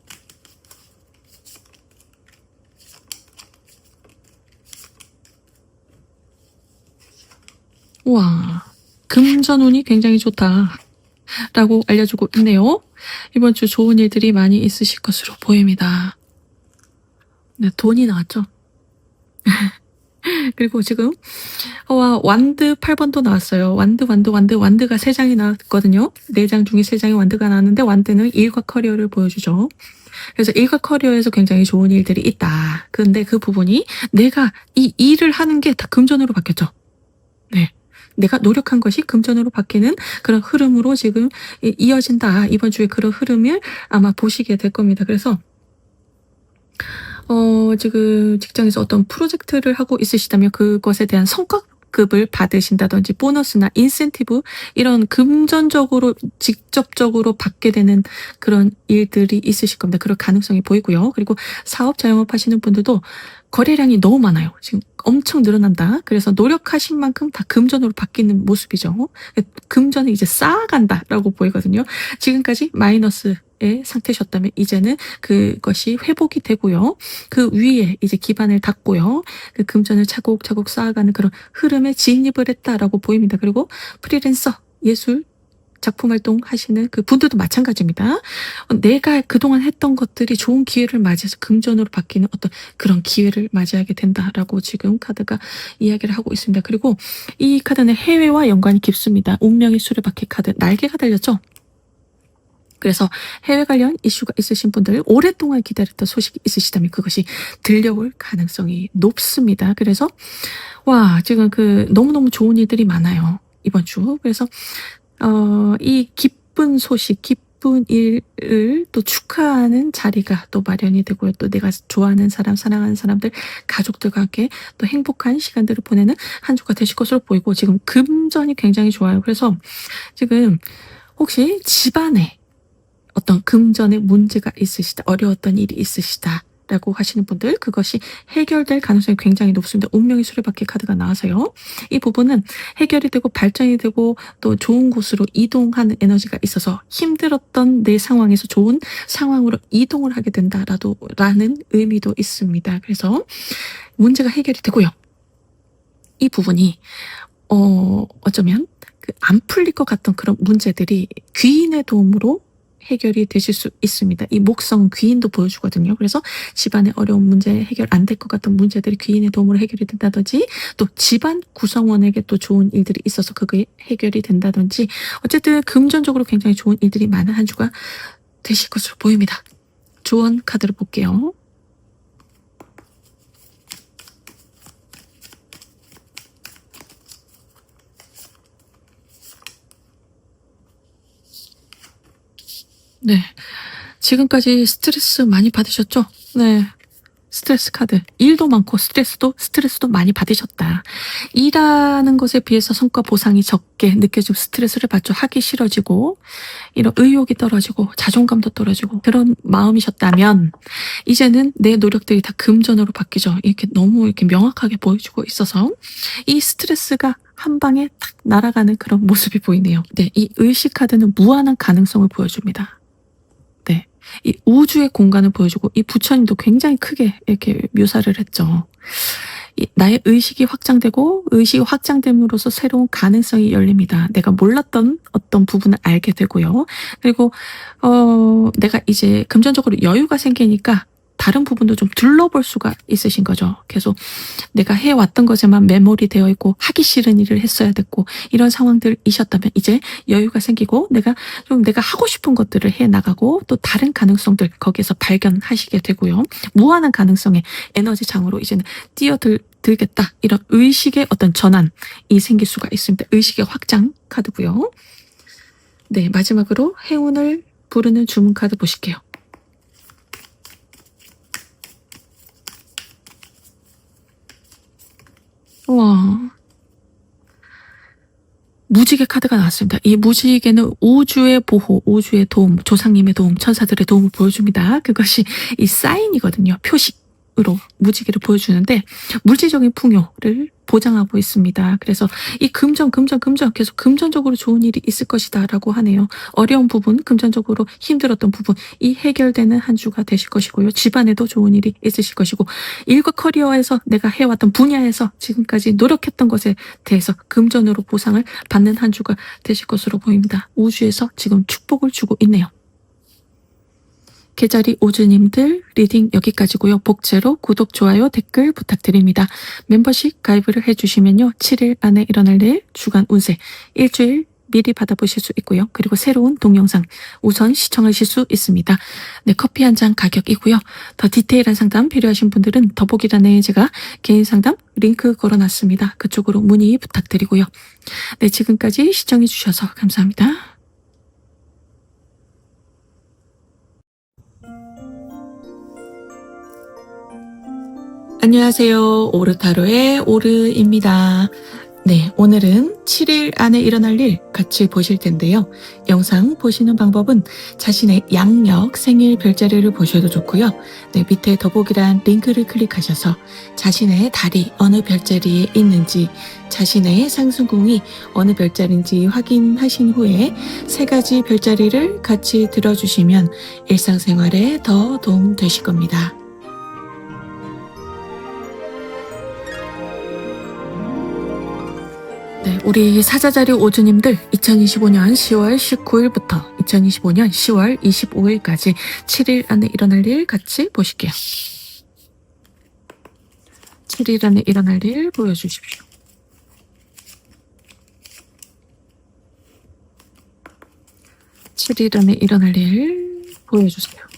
우와, 금전운이 굉장히 좋다 라고 알려주고 있네요. 이번 주 좋은 일들이 많이 있으실 것으로 보입니다. 네, 돈이 나왔죠. 그리고 지금 완드 8번도 나왔어요. 완드가 3장이 나왔거든요. 4장 중에 3장의 완드가 나왔는데, 완드는 일과 커리어를 보여주죠. 그래서 일과 커리어에서 굉장히 좋은 일들이 있다. 근데 그 부분이 내가 이 일을 하는 게 다 금전으로 바뀌었죠. 네. 내가 노력한 것이 금전으로 바뀌는 그런 흐름으로 지금 이어진다. 이번 주에 그런 흐름을 아마 보시게 될 겁니다. 그래서 지금 직장에서 어떤 프로젝트를 하고 있으시다면 그것에 대한 성과급을 받으신다든지 보너스나 인센티브 이런 금전적으로 직접적으로 받게 되는 그런 일들이 있으실 겁니다. 그럴 가능성이 보이고요. 그리고 사업 자영업 하시는 분들도 거래량이 너무 많아요. 지금 엄청 늘어난다. 그래서 노력하신 만큼 다 금전으로 바뀌는 모습이죠. 금전이 이제 쌓아간다라고 보이거든요. 지금까지 마이너스의 상태셨다면 이제는 그것이 회복이 되고요. 그 위에 이제 기반을 닦고요. 그 금전을 차곡차곡 쌓아가는 그런 흐름에 진입을 했다라고 보입니다. 그리고 프리랜서, 예술, 작품 활동 하시는 그 분들도 마찬가지입니다. 내가 그동안 했던 것들이 좋은 기회를 맞이해서 금전으로 바뀌는 어떤 그런 기회를 맞이하게 된다라고 지금 카드가 이야기를 하고 있습니다. 그리고 이 카드는 해외와 연관이 깊습니다. 운명의 수레바퀴 카드, 날개가 달렸죠. 그래서 해외 관련 이슈가 있으신 분들, 오랫동안 기다렸던 소식이 있으시다면 그것이 들려올 가능성이 높습니다. 그래서 지금 너무너무 좋은 일들이 많아요, 이번 주. 그래서 이 기쁜 소식, 기쁜 일을 또 축하하는 자리가 또 마련이 되고요. 또 내가 좋아하는 사람, 사랑하는 사람들, 가족들과 함께 또 행복한 시간들을 보내는 한 주가 되실 것으로 보이고, 지금 금전이 굉장히 좋아요. 그래서 지금 혹시 집안에 어떤 금전에 문제가 있으시다, 어려웠던 일이 있으시다 라고 하시는 분들, 그것이 해결될 가능성이 굉장히 높습니다. 운명의 수레바퀴 카드가 나와서요. 이 부분은 해결이 되고 발전이 되고 또 좋은 곳으로 이동하는 에너지가 있어서 힘들었던 내 상황에서 좋은 상황으로 이동을 하게 된다라는 의미도 있습니다. 그래서 문제가 해결이 되고요. 이 부분이 어쩌면 안 풀릴 것 같던 그런 문제들이 귀인의 도움으로 해결이 되실 수 있습니다. 이 목성 귀인도 보여주거든요. 그래서 집안의 어려운 문제, 해결 안 될 것 같은 문제들이 귀인의 도움으로 해결이 된다든지, 또 집안 구성원에게 또 좋은 일들이 있어서 그게 해결이 된다든지, 어쨌든 금전적으로 굉장히 좋은 일들이 많은 한 주가 되실 것으로 보입니다. 조언 카드를 볼게요. 네. 지금까지 스트레스 많이 받으셨죠? 네. 스트레스 카드. 일도 많고 스트레스도 많이 받으셨다. 일하는 것에 비해서 성과 보상이 적게 느껴지고 스트레스를 받죠. 하기 싫어지고 이런 의욕이 떨어지고 자존감도 떨어지고 그런 마음이셨다면 이제는 내 노력들이 다 금전으로 바뀌죠. 이렇게 너무 이렇게 명확하게 보여주고 있어서 이 스트레스가 한 방에 탁 날아가는 그런 모습이 보이네요. 네, 이 의식 카드는 무한한 가능성을 보여줍니다. 네, 이 우주의 공간을 보여주고 이 부처님도 굉장히 크게 이렇게 묘사를 했죠. 나의 의식이 확장되고 의식이 확장됨으로써 새로운 가능성이 열립니다. 내가 몰랐던 어떤 부분을 알게 되고요. 그리고 내가 이제 금전적으로 여유가 생기니까 다른 부분도 좀 둘러볼 수가 있으신 거죠. 계속 내가 해왔던 것에만 매몰이 되어 있고 하기 싫은 일을 했어야 됐고 이런 상황들이셨다면 이제 여유가 생기고 내가 하고 싶은 것들을 해 나가고 또 다른 가능성들 거기에서 발견하시게 되고요. 무한한 가능성의 에너지 장으로 이제는 뛰어들겠다. 이런 의식의 어떤 전환이 생길 수가 있습니다. 의식의 확장 카드고요. 네, 마지막으로 행운을 부르는 주문 카드 보실게요. 와, 무지개 카드가 나왔습니다. 이 무지개는 우주의 보호, 우주의 도움, 조상님의 도움, 천사들의 도움을 보여줍니다. 그것이 이 사인이거든요. 표식으로 무지개를 보여주는데 물질적인 풍요를 보장하고 있습니다. 그래서 이 금전 계속 금전적으로 좋은 일이 있을 것이다 라고 하네요. 어려운 부분, 금전적으로 힘들었던 부분 이 해결되는 한 주가 되실 것이고요. 집안에도 좋은 일이 있으실 것이고 일과 커리어에서 내가 해왔던 분야에서 지금까지 노력했던 것에 대해서 금전으로 보상을 받는 한 주가 되실 것으로 보입니다. 우주에서 지금 축복을 주고 있네요. 계자리 오주님들 리딩 여기까지고요. 복제로 구독, 좋아요, 댓글 부탁드립니다. 멤버십 가입을 해주시면요. 7일 안에 일어날 일 주간 운세 일주일 미리 받아보실 수 있고요. 그리고 새로운 동영상 우선 시청하실 수 있습니다. 네, 커피 한 잔 가격이고요. 더 디테일한 상담 필요하신 분들은 더보기란에 제가 개인 상담 링크 걸어놨습니다. 그쪽으로 문의 부탁드리고요. 네, 지금까지 시청해 주셔서 감사합니다. 안녕하세요. 오르타로의 오르입니다. 네, 오늘은 7일 안에 일어날 일 같이 보실 텐데요. 영상 보시는 방법은 자신의 양력 생일 별자리를 보셔도 좋고요. 네, 밑에 더보기란 링크를 클릭하셔서 자신의 달이 어느 별자리에 있는지 자신의 상승궁이 어느 별자리인지 확인하신 후에 3가지 별자리를 같이 들어주시면 일상생활에 더 도움 되실 겁니다. 네, 우리 사자자리 오주님들 2025년 10월 19일부터 2025년 10월 25일까지 7일 안에 일어날 일 같이 보실게요. 7일 안에 일어날 일 보여주십시오. 칠일 안에 일어날 일 보여주세요.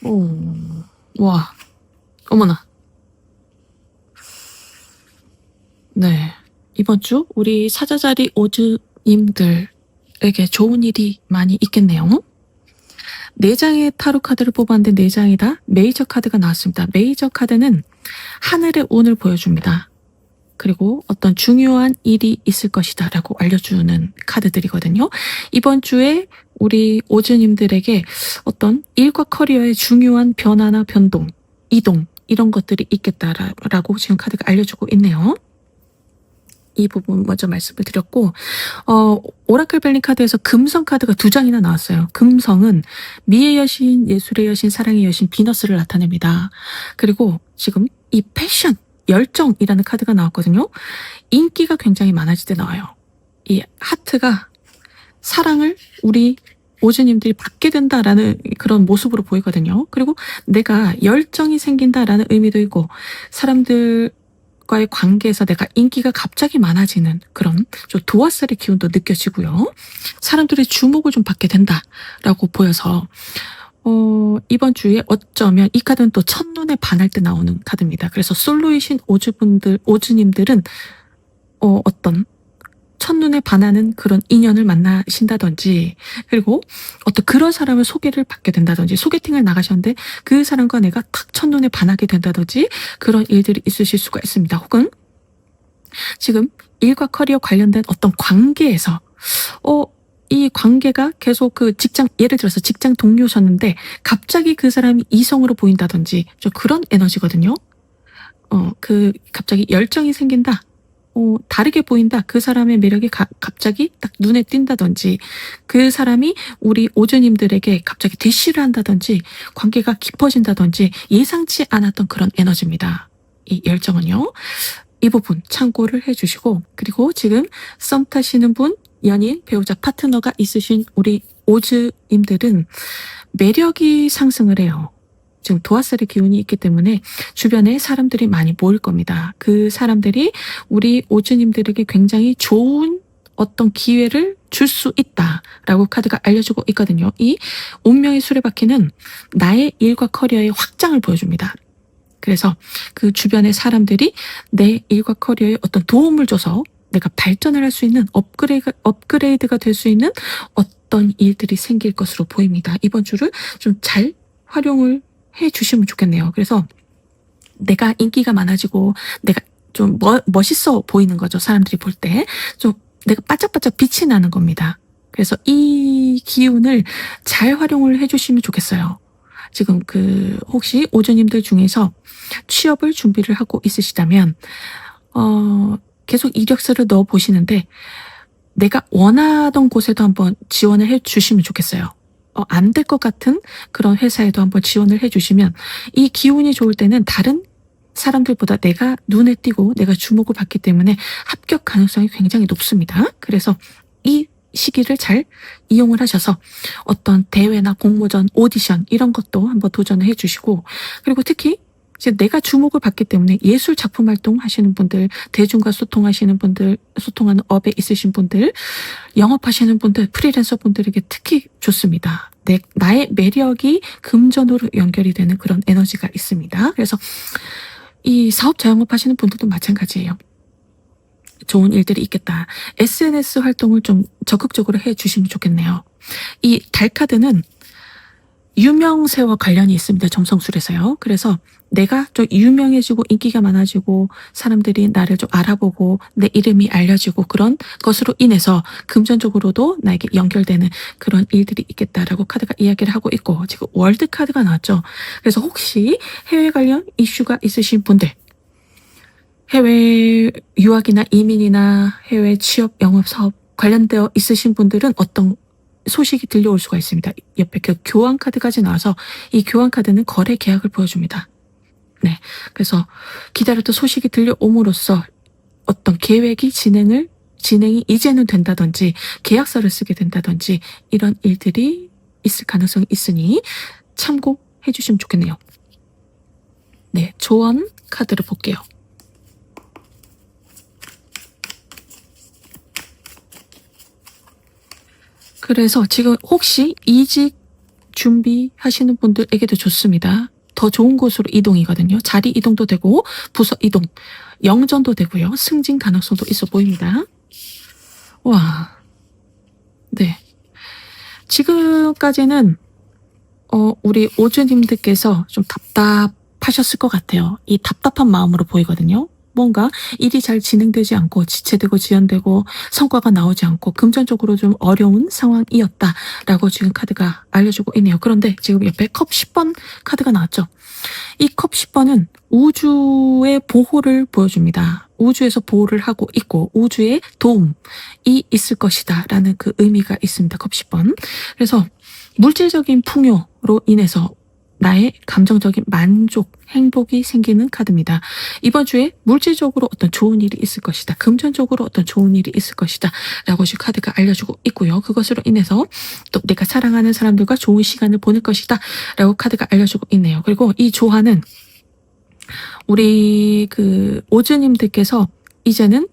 오, 와, 어머나. 네, 이번 주 우리 사자자리 오즈님들에게 좋은 일이 많이 있겠네요. 4장의 타로 카드를 뽑았는데 4장이 다 메이저 카드가 나왔습니다. 메이저 카드는 하늘의 운을 보여줍니다. 그리고 어떤 중요한 일이 있을 것이다 라고 알려주는 카드들이거든요. 이번 주에 우리 오즈님들에게 어떤 일과 커리어의 중요한 변화나 변동, 이동 이런 것들이 있겠다라고 지금 카드가 알려주고 있네요. 이 부분 먼저 말씀을 드렸고 오라클 벨링 카드에서 금성 카드가 2장이나 나왔어요. 금성은 미의 여신, 예술의 여신, 사랑의 여신 비너스를 나타냅니다. 그리고 지금 이 패션, 열정이라는 카드가 나왔거든요. 인기가 굉장히 많아질 때 나와요. 이 하트가 사랑을 우리 오즈님들이 받게 된다라는 그런 모습으로 보이거든요. 그리고 내가 열정이 생긴다라는 의미도 있고 사람들과의 관계에서 내가 인기가 갑자기 많아지는 그런 좀 도화살의 기운도 느껴지고요. 사람들의 주목을 좀 받게 된다라고 보여서 이번 주에 어쩌면 이 카드는 또 첫눈에 반할 때 나오는 카드입니다. 그래서 솔로이신 오즈님들은 어떤 첫눈에 반하는 그런 인연을 만나신다든지, 그리고 어떤 그런 사람을 소개를 받게 된다든지, 소개팅을 나가셨는데 그 사람과 내가 탁 첫눈에 반하게 된다든지, 그런 일들이 있으실 수가 있습니다. 혹은 지금 일과 커리어 관련된 어떤 관계에서 이 관계가 계속 그 직장, 예를 들어서 직장 동료셨는데 갑자기 그 사람이 이성으로 보인다든지, 좀 그런 에너지거든요. 갑자기 열정이 생긴다. 다르게 보인다. 그 사람의 매력이 갑자기 딱 눈에 띈다든지, 그 사람이 우리 오주님들에게 갑자기 대시를 한다든지, 관계가 깊어진다든지, 예상치 않았던 그런 에너지입니다. 이 열정은요. 이 부분 참고를 해주시고, 그리고 지금 썸 타시는 분, 연인, 배우자, 파트너가 있으신 우리 오즈님들은 매력이 상승을 해요. 지금 도화살의 기운이 있기 때문에 주변에 사람들이 많이 모일 겁니다. 그 사람들이 우리 오즈님들에게 굉장히 좋은 어떤 기회를 줄 수 있다라고 카드가 알려주고 있거든요. 이 운명의 수레바퀴는 나의 일과 커리어의 확장을 보여줍니다. 그래서 그 주변의 사람들이 내 일과 커리어에 어떤 도움을 줘서 내가 발전을 할 수 있는, 업그레이드가 될 수 있는 어떤 일들이 생길 것으로 보입니다. 이번 주를 좀 잘 활용을 해 주시면 좋겠네요. 그래서 내가 인기가 많아지고 내가 좀 멋있어 보이는 거죠. 사람들이 볼 때 좀 내가 반짝반짝 빛이 나는 겁니다. 그래서 이 기운을 잘 활용을 해 주시면 좋겠어요. 지금 혹시 오주님들 중에서 취업을 준비를 하고 있으시다면 계속 이력서를 넣어 보시는데 내가 원하던 곳에도 한번 지원을 해 주시면 좋겠어요. 안 될 것 같은 그런 회사에도 한번 지원을 해 주시면, 이 기운이 좋을 때는 다른 사람들보다 내가 눈에 띄고 내가 주목을 받기 때문에 합격 가능성이 굉장히 높습니다. 그래서 이 시기를 잘 이용을 하셔서 어떤 대회나 공모전, 오디션 이런 것도 한번 도전을 해 주시고, 그리고 특히 이제 내가 주목을 받기 때문에 예술 작품 활동 하시는 분들, 대중과 소통하시는 분들, 소통하는 업에 있으신 분들, 영업하시는 분들, 프리랜서 분들에게 특히 좋습니다. 나의 매력이 금전으로 연결이 되는 그런 에너지가 있습니다. 그래서 이 사업 자영업 하시는 분들도 마찬가지예요. 좋은 일들이 있겠다. SNS 활동을 좀 적극적으로 해 주시면 좋겠네요. 이 달 카드는 유명세와 관련이 있습니다. 점성술에서요. 그래서 내가 좀 유명해지고 인기가 많아지고 사람들이 나를 좀 알아보고 내 이름이 알려지고 그런 것으로 인해서 금전적으로도 나에게 연결되는 그런 일들이 있겠다라고 카드가 이야기를 하고 있고, 지금 월드 카드가 나왔죠. 그래서 혹시 해외 관련 이슈가 있으신 분들, 해외 유학이나 이민이나 해외 취업, 영업, 사업 관련되어 있으신 분들은 어떤 소식이 들려올 수가 있습니다. 옆에 교환 카드까지 나와서 이 교환 카드는 거래 계약을 보여줍니다. 네, 그래서 기다렸던 소식이 들려옴으로써 어떤 계획이 진행이 이제는 된다든지 계약서를 쓰게 된다든지 이런 일들이 있을 가능성이 있으니 참고해 주시면 좋겠네요. 네, 조언 카드를 볼게요. 그래서 지금 혹시 이직 준비하시는 분들에게도 좋습니다. 더 좋은 곳으로 이동이거든요. 자리 이동도 되고 부서 이동, 영전도 되고요. 승진 가능성도 있어 보입니다. 와, 네. 지금까지는 우리 오주님들께서 좀 답답하셨을 것 같아요. 이 답답한 마음으로 보이거든요. 뭔가 일이 잘 진행되지 않고 지체되고 지연되고 성과가 나오지 않고 금전적으로 좀 어려운 상황이었다라고 지금 카드가 알려주고 있네요. 그런데 지금 옆에 컵 10번 카드가 나왔죠. 이 컵 10번은 우주의 보호를 보여줍니다. 우주에서 보호를 하고 있고 우주의 도움이 있을 것이다 라는 그 의미가 있습니다. 컵 10번. 그래서 물질적인 풍요로 인해서 나의 감정적인 만족, 행복이 생기는 카드입니다. 이번 주에 물질적으로 어떤 좋은 일이 있을 것이다. 금전적으로 어떤 좋은 일이 있을 것이다. 라고 지금 카드가 알려주고 있고요. 그것으로 인해서 또 내가 사랑하는 사람들과 좋은 시간을 보낼 것이다. 라고 카드가 알려주고 있네요. 그리고 이 조화는 우리 오즈님들께서 이제는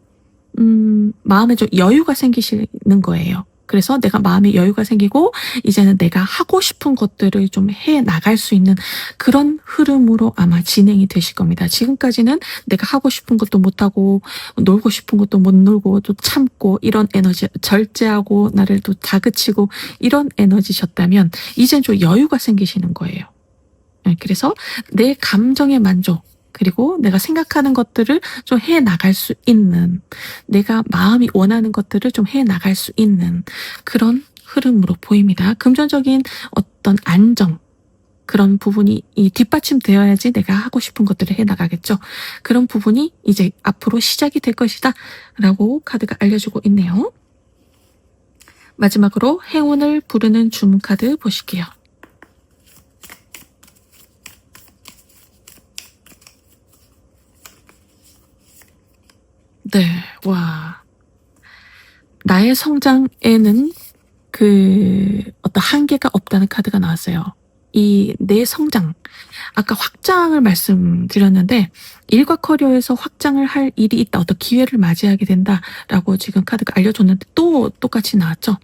마음에 좀 여유가 생기시는 거예요. 그래서 내가 마음의 여유가 생기고 이제는 내가 하고 싶은 것들을 좀 해 나갈 수 있는 그런 흐름으로 아마 진행이 되실 겁니다. 지금까지는 내가 하고 싶은 것도 못하고 놀고 싶은 것도 못 놀고 또 참고 이런 에너지 절제하고 나를 또 다그치고 이런 에너지셨다면 이젠 좀 여유가 생기시는 거예요. 그래서 내 감정의 만족 그리고 내가 생각하는 것들을 좀 해 나갈 수 있는 내가 마음이 원하는 것들을 좀 해 나갈 수 있는 그런 흐름으로 보입니다. 금전적인 어떤 안정 그런 부분이 이 뒷받침되어야지 내가 하고 싶은 것들을 해 나가겠죠. 그런 부분이 이제 앞으로 시작이 될 것이다 라고 카드가 알려주고 있네요. 마지막으로 행운을 부르는 줌 카드 보실게요. 네, 와. 나의 성장에는 어떤 한계가 없다는 카드가 나왔어요. 이 내 성장, 아까 확장을 말씀드렸는데 일과 커리어에서 확장을 할 일이 있다. 어떤 기회를 맞이하게 된다라고 지금 카드가 알려줬는데 또 똑같이 나왔죠.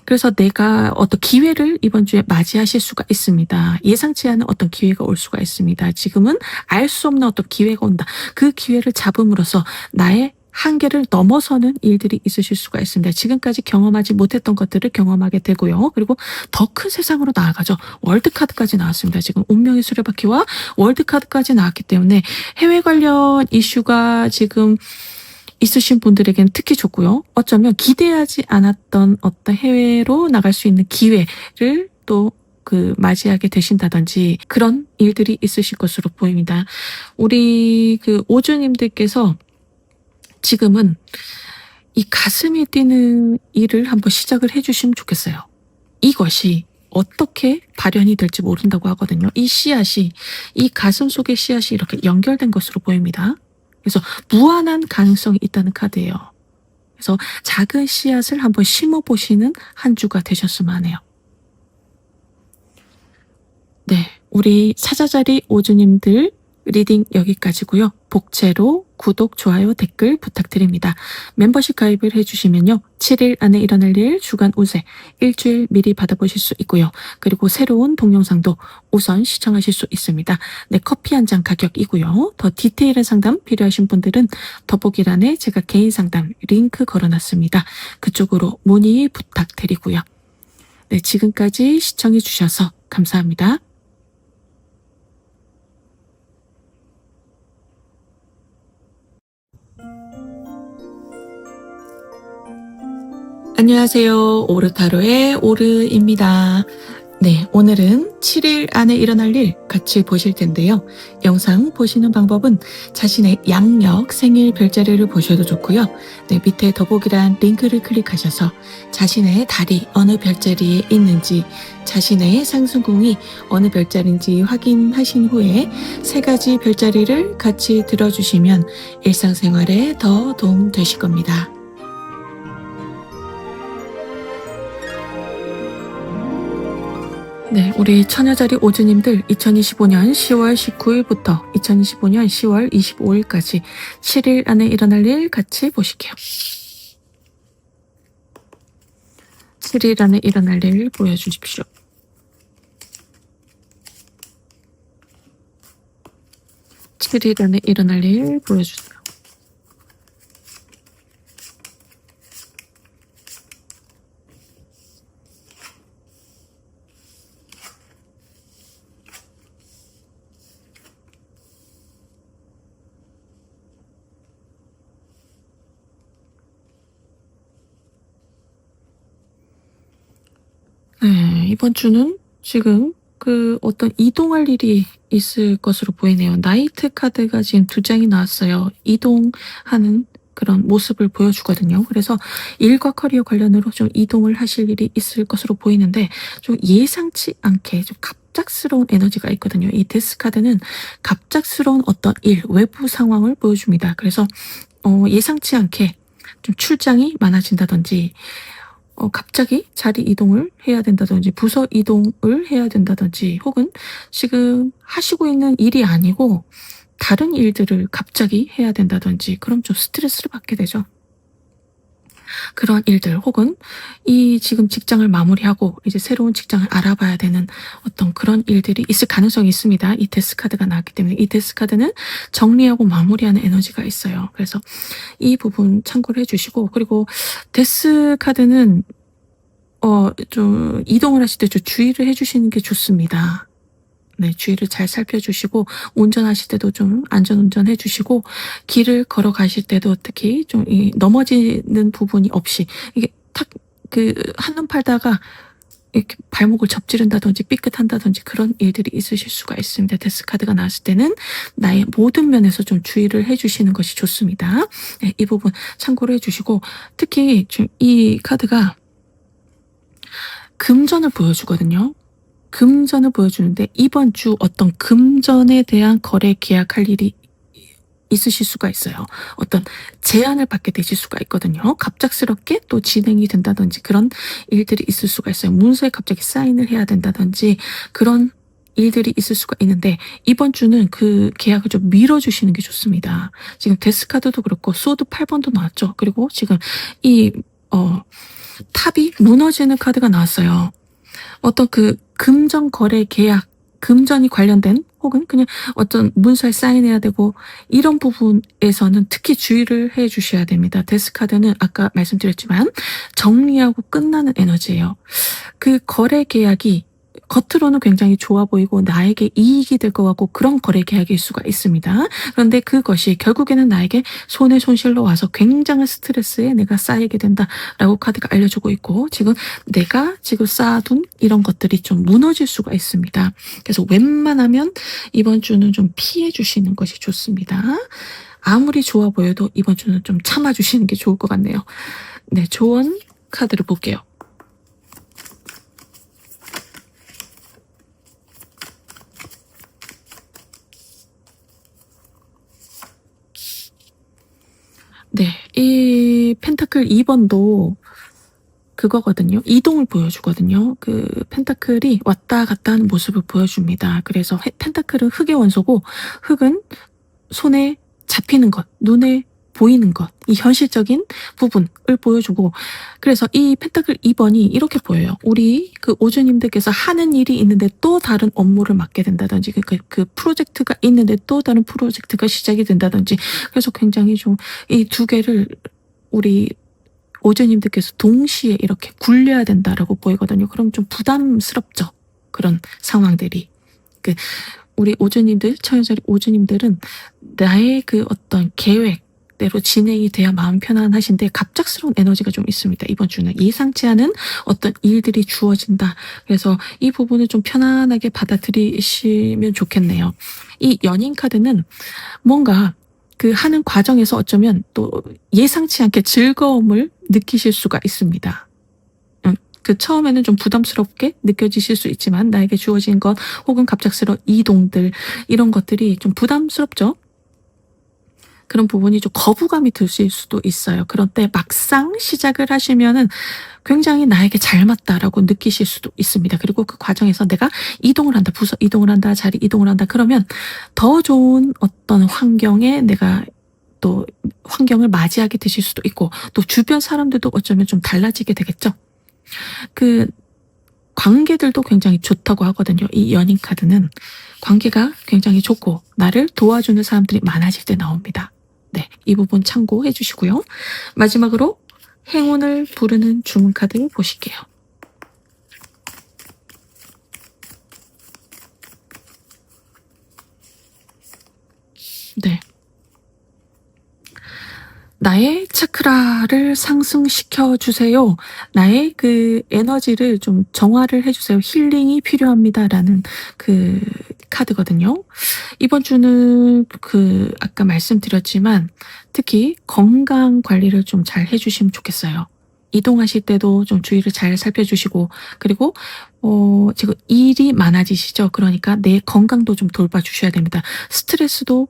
그래서 내가 어떤 기회를 이번 주에 맞이하실 수가 있습니다. 예상치 않은 어떤 기회가 올 수가 있습니다. 지금은 알 수 없는 어떤 기회가 온다. 그 기회를 잡음으로써 나의 한계를 넘어서는 일들이 있으실 수가 있습니다. 지금까지 경험하지 못했던 것들을 경험하게 되고요. 그리고 더 큰 세상으로 나아가죠. 월드카드까지 나왔습니다. 지금 운명의 수레바퀴와 월드카드까지 나왔기 때문에 해외 관련 이슈가 지금 있으신 분들에게는 특히 좋고요. 어쩌면 기대하지 않았던 어떤 해외로 나갈 수 있는 기회를 또 맞이하게 되신다든지 그런 일들이 있으실 것으로 보입니다. 우리 오주님들께서 지금은 이 가슴이 뛰는 일을 한번 시작을 해주시면 좋겠어요. 이것이 어떻게 발현이 될지 모른다고 하거든요. 이 씨앗이, 이 가슴 속의 씨앗이 이렇게 연결된 것으로 보입니다. 그래서 무한한 가능성이 있다는 카드예요. 그래서 작은 씨앗을 한번 심어보시는 한 주가 되셨으면 하네요. 네, 우리 사자자리 오주님들 리딩 여기까지고요. 복채로 구독, 좋아요, 댓글 부탁드립니다. 멤버십 가입을 해주시면요. 7일 안에 일어날 일 주간 운세 일주일 미리 받아보실 수 있고요. 그리고 새로운 동영상도 우선 시청하실 수 있습니다. 네, 커피 한 잔 가격이고요. 더 디테일한 상담 필요하신 분들은 더보기란에 제가 개인 상담 링크 걸어놨습니다. 그쪽으로 문의 부탁드리고요. 네, 지금까지 시청해 주셔서 감사합니다. 안녕하세요. 오르타로의 오르입니다. 네, 오늘은 7일 안에 일어날 일 같이 보실 텐데요. 영상 보시는 방법은 자신의 양력 생일 별자리를 보셔도 좋고요. 네, 밑에 더보기란 링크를 클릭하셔서 자신의 달이 어느 별자리에 있는지 자신의 상승궁이 어느 별자리인지 확인하신 후에 3가지 별자리를 같이 들어주시면 일상생활에 더 도움 되실 겁니다. 네, 우리 처녀자리 오주님들 2025년 10월 19일부터 2025년 10월 25일까지 7일 안에 일어날 일 같이 보실게요. 7일 안에 일어날 일 보여주십시오. 칠일 안에 일어날 일 보여주세요. 네, 이번 주는 지금 어떤 이동할 일이 있을 것으로 보이네요. 나이트 카드가 지금 2장이 나왔어요. 이동하는 그런 모습을 보여주거든요. 그래서 일과 커리어 관련으로 좀 이동을 하실 일이 있을 것으로 보이는데 좀 예상치 않게 좀 갑작스러운 에너지가 있거든요. 이 데스 카드는 갑작스러운 어떤 일, 외부 상황을 보여줍니다. 그래서 예상치 않게 좀 출장이 많아진다든지 갑자기 자리 이동을 해야 된다든지 부서 이동을 해야 된다든지 혹은 지금 하시고 있는 일이 아니고 다른 일들을 갑자기 해야 된다든지 그럼 좀 스트레스를 받게 되죠. 그런 일들 혹은 이 지금 직장을 마무리하고 이제 새로운 직장을 알아봐야 되는 어떤 그런 일들이 있을 가능성이 있습니다. 이 데스 카드가 나왔기 때문에 이 데스 카드는 정리하고 마무리하는 에너지가 있어요. 그래서 이 부분 참고를 해주시고 그리고 데스 카드는 좀 이동을 하실 때 좀 주의를 해주시는 게 좋습니다. 네, 주의를 잘 살펴주시고 운전하실 때도 좀 안전운전 해주시고 길을 걸어가실 때도 특히 좀 넘어지는 부분이 없이 이게 탁 한눈 팔다가 이렇게 발목을 접지른다든지 삐끗한다든지 그런 일들이 있으실 수가 있습니다. 데스 카드가 나왔을 때는 나의 모든 면에서 좀 주의를 해주시는 것이 좋습니다. 네, 이 부분 참고를 해주시고 특히 좀 이 카드가 금전을 보여주거든요. 금전을 보여주는데 이번 주 어떤 금전에 대한 거래 계약할 일이 있으실 수가 있어요. 어떤 제안을 받게 되실 수가 있거든요. 갑작스럽게 또 진행이 된다든지 그런 일들이 있을 수가 있어요. 문서에 갑자기 사인을 해야 된다든지 그런 일들이 있을 수가 있는데 이번 주는 그 계약을 좀 밀어주시는 게 좋습니다. 지금 데스카드도 그렇고 소드 8번도 나왔죠. 그리고 지금 이 탑이 무너지는 카드가 나왔어요. 어떤 그 금전 거래 계약, 금전이 관련된 혹은 그냥 어떤 문서에 사인해야 되고 이런 부분에서는 특히 주의를 해 주셔야 됩니다. 데스카드는 아까 말씀드렸지만 정리하고 끝나는 에너지예요. 그 거래 계약이 겉으로는 굉장히 좋아 보이고 나에게 이익이 될 것 같고 그런 거래 계약일 수가 있습니다. 그런데 그것이 결국에는 나에게 손해 손실로 와서 굉장한 스트레스에 내가 쌓이게 된다라고 카드가 알려주고 있고 지금 내가 지금 쌓아둔 이런 것들이 좀 무너질 수가 있습니다. 그래서 웬만하면 이번 주는 좀 피해 주시는 것이 좋습니다. 아무리 좋아 보여도 이번 주는 좀 참아 주시는 게 좋을 것 같네요. 네, 조언 카드를 볼게요. 네, 이 펜타클 2번도 그거거든요. 이동을 보여주거든요. 그 펜타클이 왔다 갔다 하는 모습을 보여줍니다. 그래서 펜타클은 흙의 원소고 흙은 손에 잡히는 것, 눈에 보이는 것, 이 현실적인 부분을 보여주고 그래서 이 펜타클 2번이 이렇게 보여요. 우리 그 오주님들께서 하는 일이 있는데 또 다른 업무를 맡게 된다든지 그 프로젝트가 있는데 또 다른 프로젝트가 시작이 된다든지 그래서 굉장히 좀 이 두 개를 우리 오주님들께서 동시에 이렇게 굴려야 된다라고 보이거든요. 그럼 좀 부담스럽죠. 그런 상황들이. 그 우리 오주님들, 처녀자리 오주님들은 나의 그 어떤 계획대로 진행이 돼야 마음 편안하신데 갑작스러운 에너지가 좀 있습니다. 이번 주는 예상치 않은 어떤 일들이 주어진다. 그래서 이 부분을 좀 편안하게 받아들이시면 좋겠네요. 이 연인 카드는 뭔가 그 하는 과정에서 어쩌면 또 예상치 않게 즐거움을 느끼실 수가 있습니다. 그 처음에는 좀 부담스럽게 느껴지실 수 있지만 나에게 주어진 것 혹은 갑작스러운 이동들 이런 것들이 좀 부담스럽죠. 그런 부분이 좀 거부감이 드실 수도 있어요. 그런데 막상 시작을 하시면은 굉장히 나에게 잘 맞다라고 느끼실 수도 있습니다. 그리고 그 과정에서 내가 이동을 한다, 부서 이동을 한다, 자리 이동을 한다 그러면 더 좋은 어떤 환경에 내가 또 환경을 맞이하게 되실 수도 있고 또 주변 사람들도 어쩌면 좀 달라지게 되겠죠. 그 관계들도 굉장히 좋다고 하거든요. 이 연인 카드는 관계가 굉장히 좋고 나를 도와주는 사람들이 많아질 때 나옵니다. 네, 이 부분 참고해 주시고요. 마지막으로 행운을 부르는 주문 카드 보실게요. 네. 나의 차크라를 상승시켜 주세요. 나의 그 에너지를 좀 정화를 해주세요. 힐링이 필요합니다라는 그 카드거든요. 이번 주는 그 아까 말씀드렸지만 특히 건강 관리를 좀 잘 해주시면 좋겠어요. 이동하실 때도 좀 주의를 잘 살펴주시고 그리고 지금 일이 많아지시죠. 그러니까 내 건강도 좀 돌봐주셔야 됩니다. 스트레스도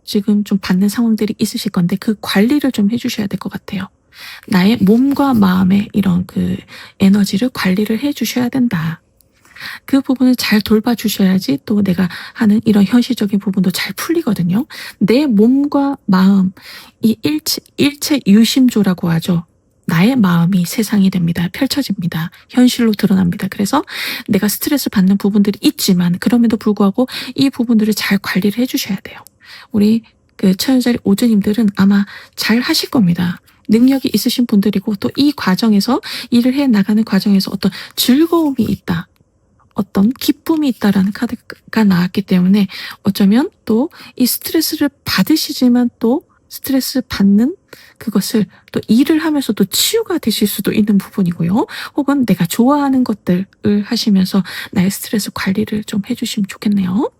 지금 좀 받는 상황들이 있으실 건데 그 관리를 좀 해주셔야 될 것 같아요. 나의 몸과 마음의 이런 그 에너지를 관리를 해주셔야 된다. 그 부분을 잘 돌봐주셔야지 또 내가 하는 이런 현실적인 부분도 잘 풀리거든요. 내 몸과 마음, 이 일체 유심조라고 하죠. 나의 마음이 세상이 됩니다. 펼쳐집니다. 현실로 드러납니다. 그래서 내가 스트레스 받는 부분들이 있지만 그럼에도 불구하고 이 부분들을 잘 관리를 해주셔야 돼요. 우리 그 천여자리 오주님들은 아마 잘 하실 겁니다. 능력이 있으신 분들이고 또 이 과정에서 일을 해 나가는 과정에서 어떤 즐거움이 있다. 어떤 기쁨이 있다라는 카드가 나왔기 때문에 어쩌면 또 이 스트레스를 받으시지만 또 스트레스 받는 그것을 또 일을 하면서도 치유가 되실 수도 있는 부분이고요. 혹은 내가 좋아하는 것들을 하시면서 나의 스트레스 관리를 좀 해주시면 좋겠네요.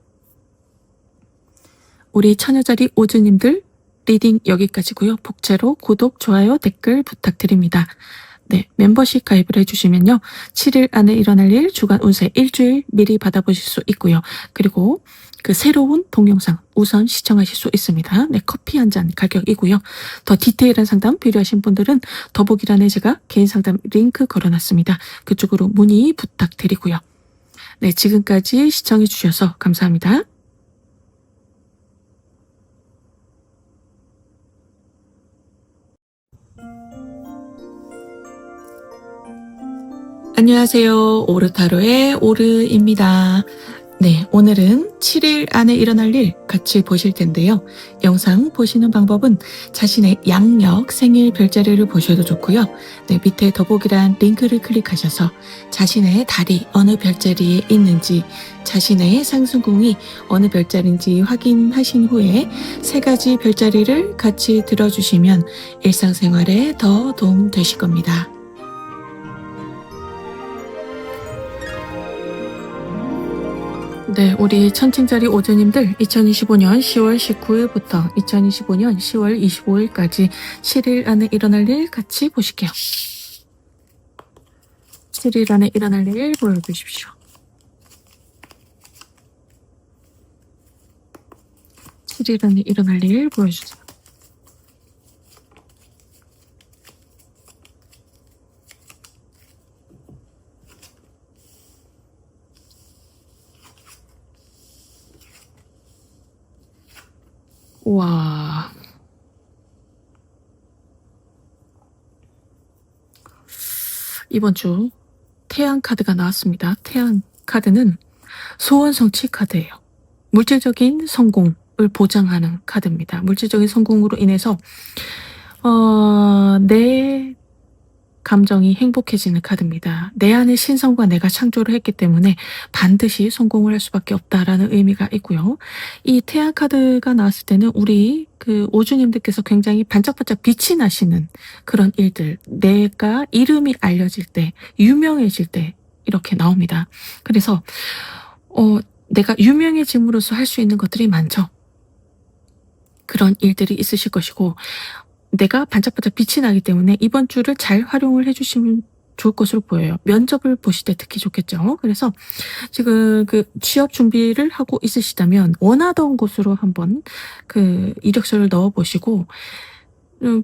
우리 처녀자리 오즈님들 리딩 여기까지고요. 복제로 구독, 좋아요, 댓글 부탁드립니다. 네, 멤버십 가입을 해주시면요. 7일 안에 일어날 일, 주간 운세 일주일 미리 받아보실 수 있고요. 그리고 그 새로운 동영상 우선 시청하실 수 있습니다. 네, 커피 한 잔 가격이고요. 더 디테일한 상담 필요하신 분들은 더보기란에 제가 개인 상담 링크 걸어놨습니다. 그쪽으로 문의 부탁드리고요. 네, 지금까지 시청해 주셔서 감사합니다. 안녕하세요. 오르타로의 오르입니다. 네, 오늘은 7일 안에 일어날 일 같이 보실 텐데요. 영상 보시는 방법은 자신의 양력 생일 별자리를 보셔도 좋고요. 네, 밑에 더보기란 링크를 클릭하셔서 자신의 달이 어느 별자리에 있는지, 자신의 상승궁이 어느 별자리인지 확인하신 후에 3가지 별자리를 같이 들어주시면 일상생활에 더 도움 되실 겁니다. 네, 우리 천칭자리 오주님들 2025년 10월 19일부터 2025년 10월 25일까지 7일 안에 일어날 일 같이 보실게요. 7일 안에 일어날 일 보여주십시오. 7일 안에 일어날 일 보여주세요. 우와. 이번 주 태양 카드가 나왔습니다. 태양 카드는 소원 성취 카드예요. 물질적인 성공을 보장하는 카드입니다. 물질적인 성공으로 인해서 내 감정이 행복해지는 카드입니다. 내 안의 신성과 내가 창조를 했기 때문에 반드시 성공을 할 수밖에 없다라는 의미가 있고요. 이 태양 카드가 나왔을 때는 우리 그 오주님들께서 굉장히 반짝반짝 빛이 나시는 그런 일들, 내가 이름이 알려질 때, 유명해질 때 이렇게 나옵니다. 그래서 내가 유명해짐으로써 할 수 있는 것들이 많죠. 그런 일들이 있으실 것이고 내가 반짝반짝 빛이 나기 때문에 이번 주를 잘 활용을 해주시면 좋을 것으로 보여요. 면접을 보실 때 특히 좋겠죠. 그래서 지금 그 취업 준비를 하고 있으시다면 원하던 곳으로 한번 그 이력서를 넣어보시고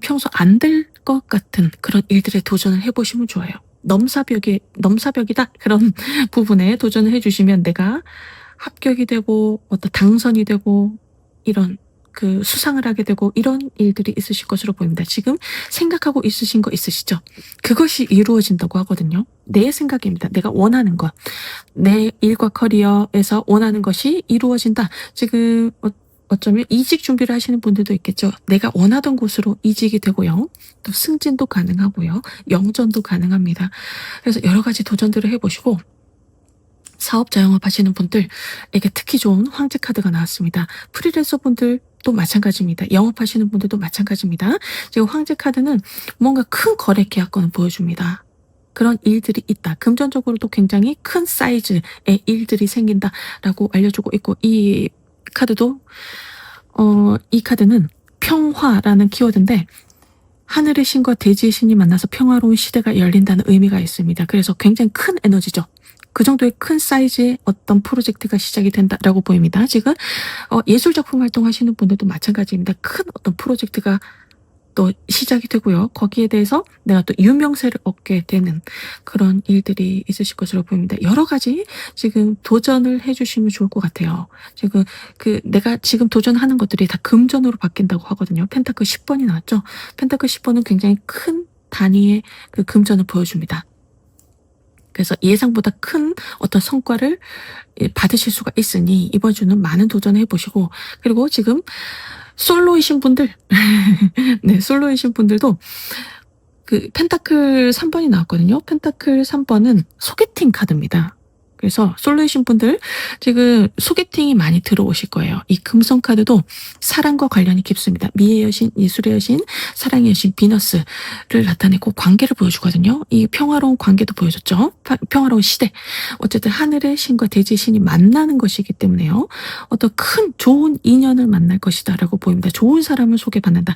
평소 안 될 것 같은 그런 일들에 도전을 해보시면 좋아요. 넘사벽이다 그런 부분에 도전을 해주시면 내가 합격이 되고 어떤 당선이 되고 이런 그 수상을 하게 되고 이런 일들이 있으실 것으로 보입니다. 지금 생각하고 있으신 거 있으시죠? 그것이 이루어진다고 하거든요. 내 생각입니다. 내가 원하는 것. 내 일과 커리어에서 원하는 것이 이루어진다. 지금 어쩌면 이직 준비를 하시는 분들도 있겠죠. 내가 원하던 곳으로 이직이 되고요. 또 승진도 가능하고요. 영전도 가능합니다. 그래서 여러 가지 도전들을 해보시고 사업자 영업 하시는 분들에게 특히 좋은 황제 카드가 나왔습니다. 프리랜서 분들도 마찬가지입니다. 영업하시는 분들도 마찬가지입니다. 지금 황제 카드는 뭔가 큰 거래 계약권을 보여줍니다. 그런 일들이 있다. 금전적으로도 굉장히 큰 사이즈의 일들이 생긴다라고 알려주고 있고 이 카드도 이 카드는 평화라는 키워드인데 하늘의 신과 대지의 신이 만나서 평화로운 시대가 열린다는 의미가 있습니다. 그래서 굉장히 큰 에너지죠. 그 정도의 큰 사이즈의 어떤 프로젝트가 시작이 된다라고 보입니다. 지금 예술작품 활동하시는 분들도 마찬가지입니다. 큰 어떤 프로젝트가 또 시작이 되고요. 거기에 대해서 내가 또 유명세를 얻게 되는 그런 일들이 있으실 것으로 보입니다. 여러 가지 지금 도전을 해주시면 좋을 것 같아요. 지금 내가 지금 도전하는 것들이 다 금전으로 바뀐다고 하거든요. 펜타클 10번이 나왔죠. 펜타클 10번은 굉장히 큰 단위의 그 금전을 보여줍니다. 그래서 예상보다 큰 어떤 성과를 받으실 수가 있으니 이번 주는 많은 도전을 해보시고, 그리고 지금 솔로이신 분들 네, 솔로이신 분들도 그 펜타클 3번이 나왔거든요. 펜타클 3번은 소개팅 카드입니다. 그래서 솔로이신 분들 지금 소개팅이 많이 들어오실 거예요. 이 금성 카드도 사랑과 관련이 깊습니다. 미의 여신, 예술의 여신, 사랑의 여신 비너스를 나타내고 관계를 보여주거든요. 이 평화로운 관계도 보여줬죠. 평화로운 시대. 어쨌든 하늘의 신과 대지의 신이 만나는 것이기 때문에요. 어떤 큰 좋은 인연을 만날 것이다 라고 보입니다. 좋은 사람을 소개받는다.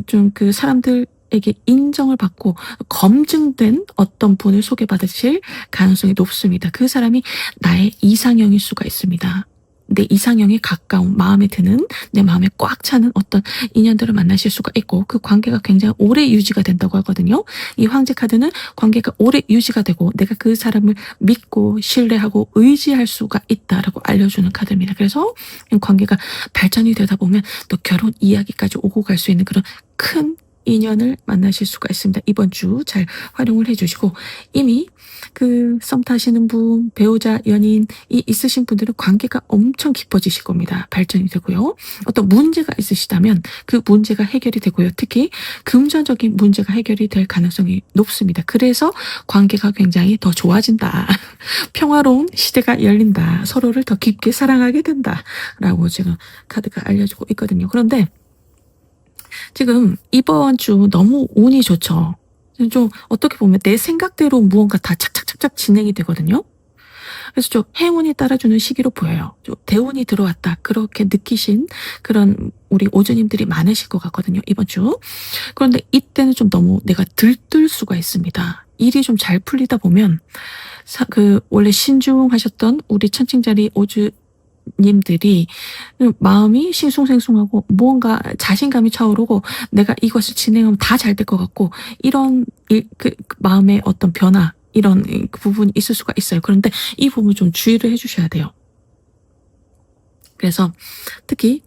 좀 그 사람들 에게 인정을 받고 검증된 어떤 분을 소개받으실 가능성이 높습니다. 그 사람이 나의 이상형일 수가 있습니다. 내 이상형에 가까운, 마음에 드는, 내 마음에 꽉 차는 어떤 인연들을 만나실 수가 있고, 그 관계가 굉장히 오래 유지가 된다고 하거든요. 이 황제 카드는 관계가 오래 유지가 되고 내가 그 사람을 믿고 신뢰하고 의지할 수가 있다라고 알려주는 카드입니다. 그래서 관계가 발전이 되다 보면 또 결혼 이야기까지 오고 갈 수 있는 그런 큰 인연을 만나실 수가 있습니다. 이번 주 잘 활용을 해주시고, 이미 그 썸 타시는 분, 배우자, 연인이 있으신 분들은 관계가 엄청 깊어지실 겁니다. 발전이 되고요. 어떤 문제가 있으시다면 그 문제가 해결이 되고요. 특히 금전적인 문제가 해결이 될 가능성이 높습니다. 그래서 관계가 굉장히 더 좋아진다. 평화로운 시대가 열린다. 서로를 더 깊게 사랑하게 된다. 라고 지금 카드가 알려주고 있거든요. 그런데 지금 이번 주 너무 운이 좋죠. 좀 어떻게 보면 내 생각대로 무언가 다 착착착착 진행이 되거든요. 그래서 좀 행운이 따라주는 시기로 보여요. 좀 대운이 들어왔다. 그렇게 느끼신 그런 우리 오주님들이 많으실 것 같거든요. 이번 주. 그런데 이때는 좀 너무 내가 들뜰 수가 있습니다. 일이 좀 잘 풀리다 보면 원래 신중하셨던 우리 천칭자리 오주 님들이 마음이 싱숭생숭하고 무언가 자신감이 차오르고 내가 이것을 진행하면 다 잘 될 것 같고, 이런 그 마음의 어떤 변화, 이런 그 부분이 있을 수가 있어요. 그런데 이 부분 좀 주의를 해주셔야 돼요. 그래서 특히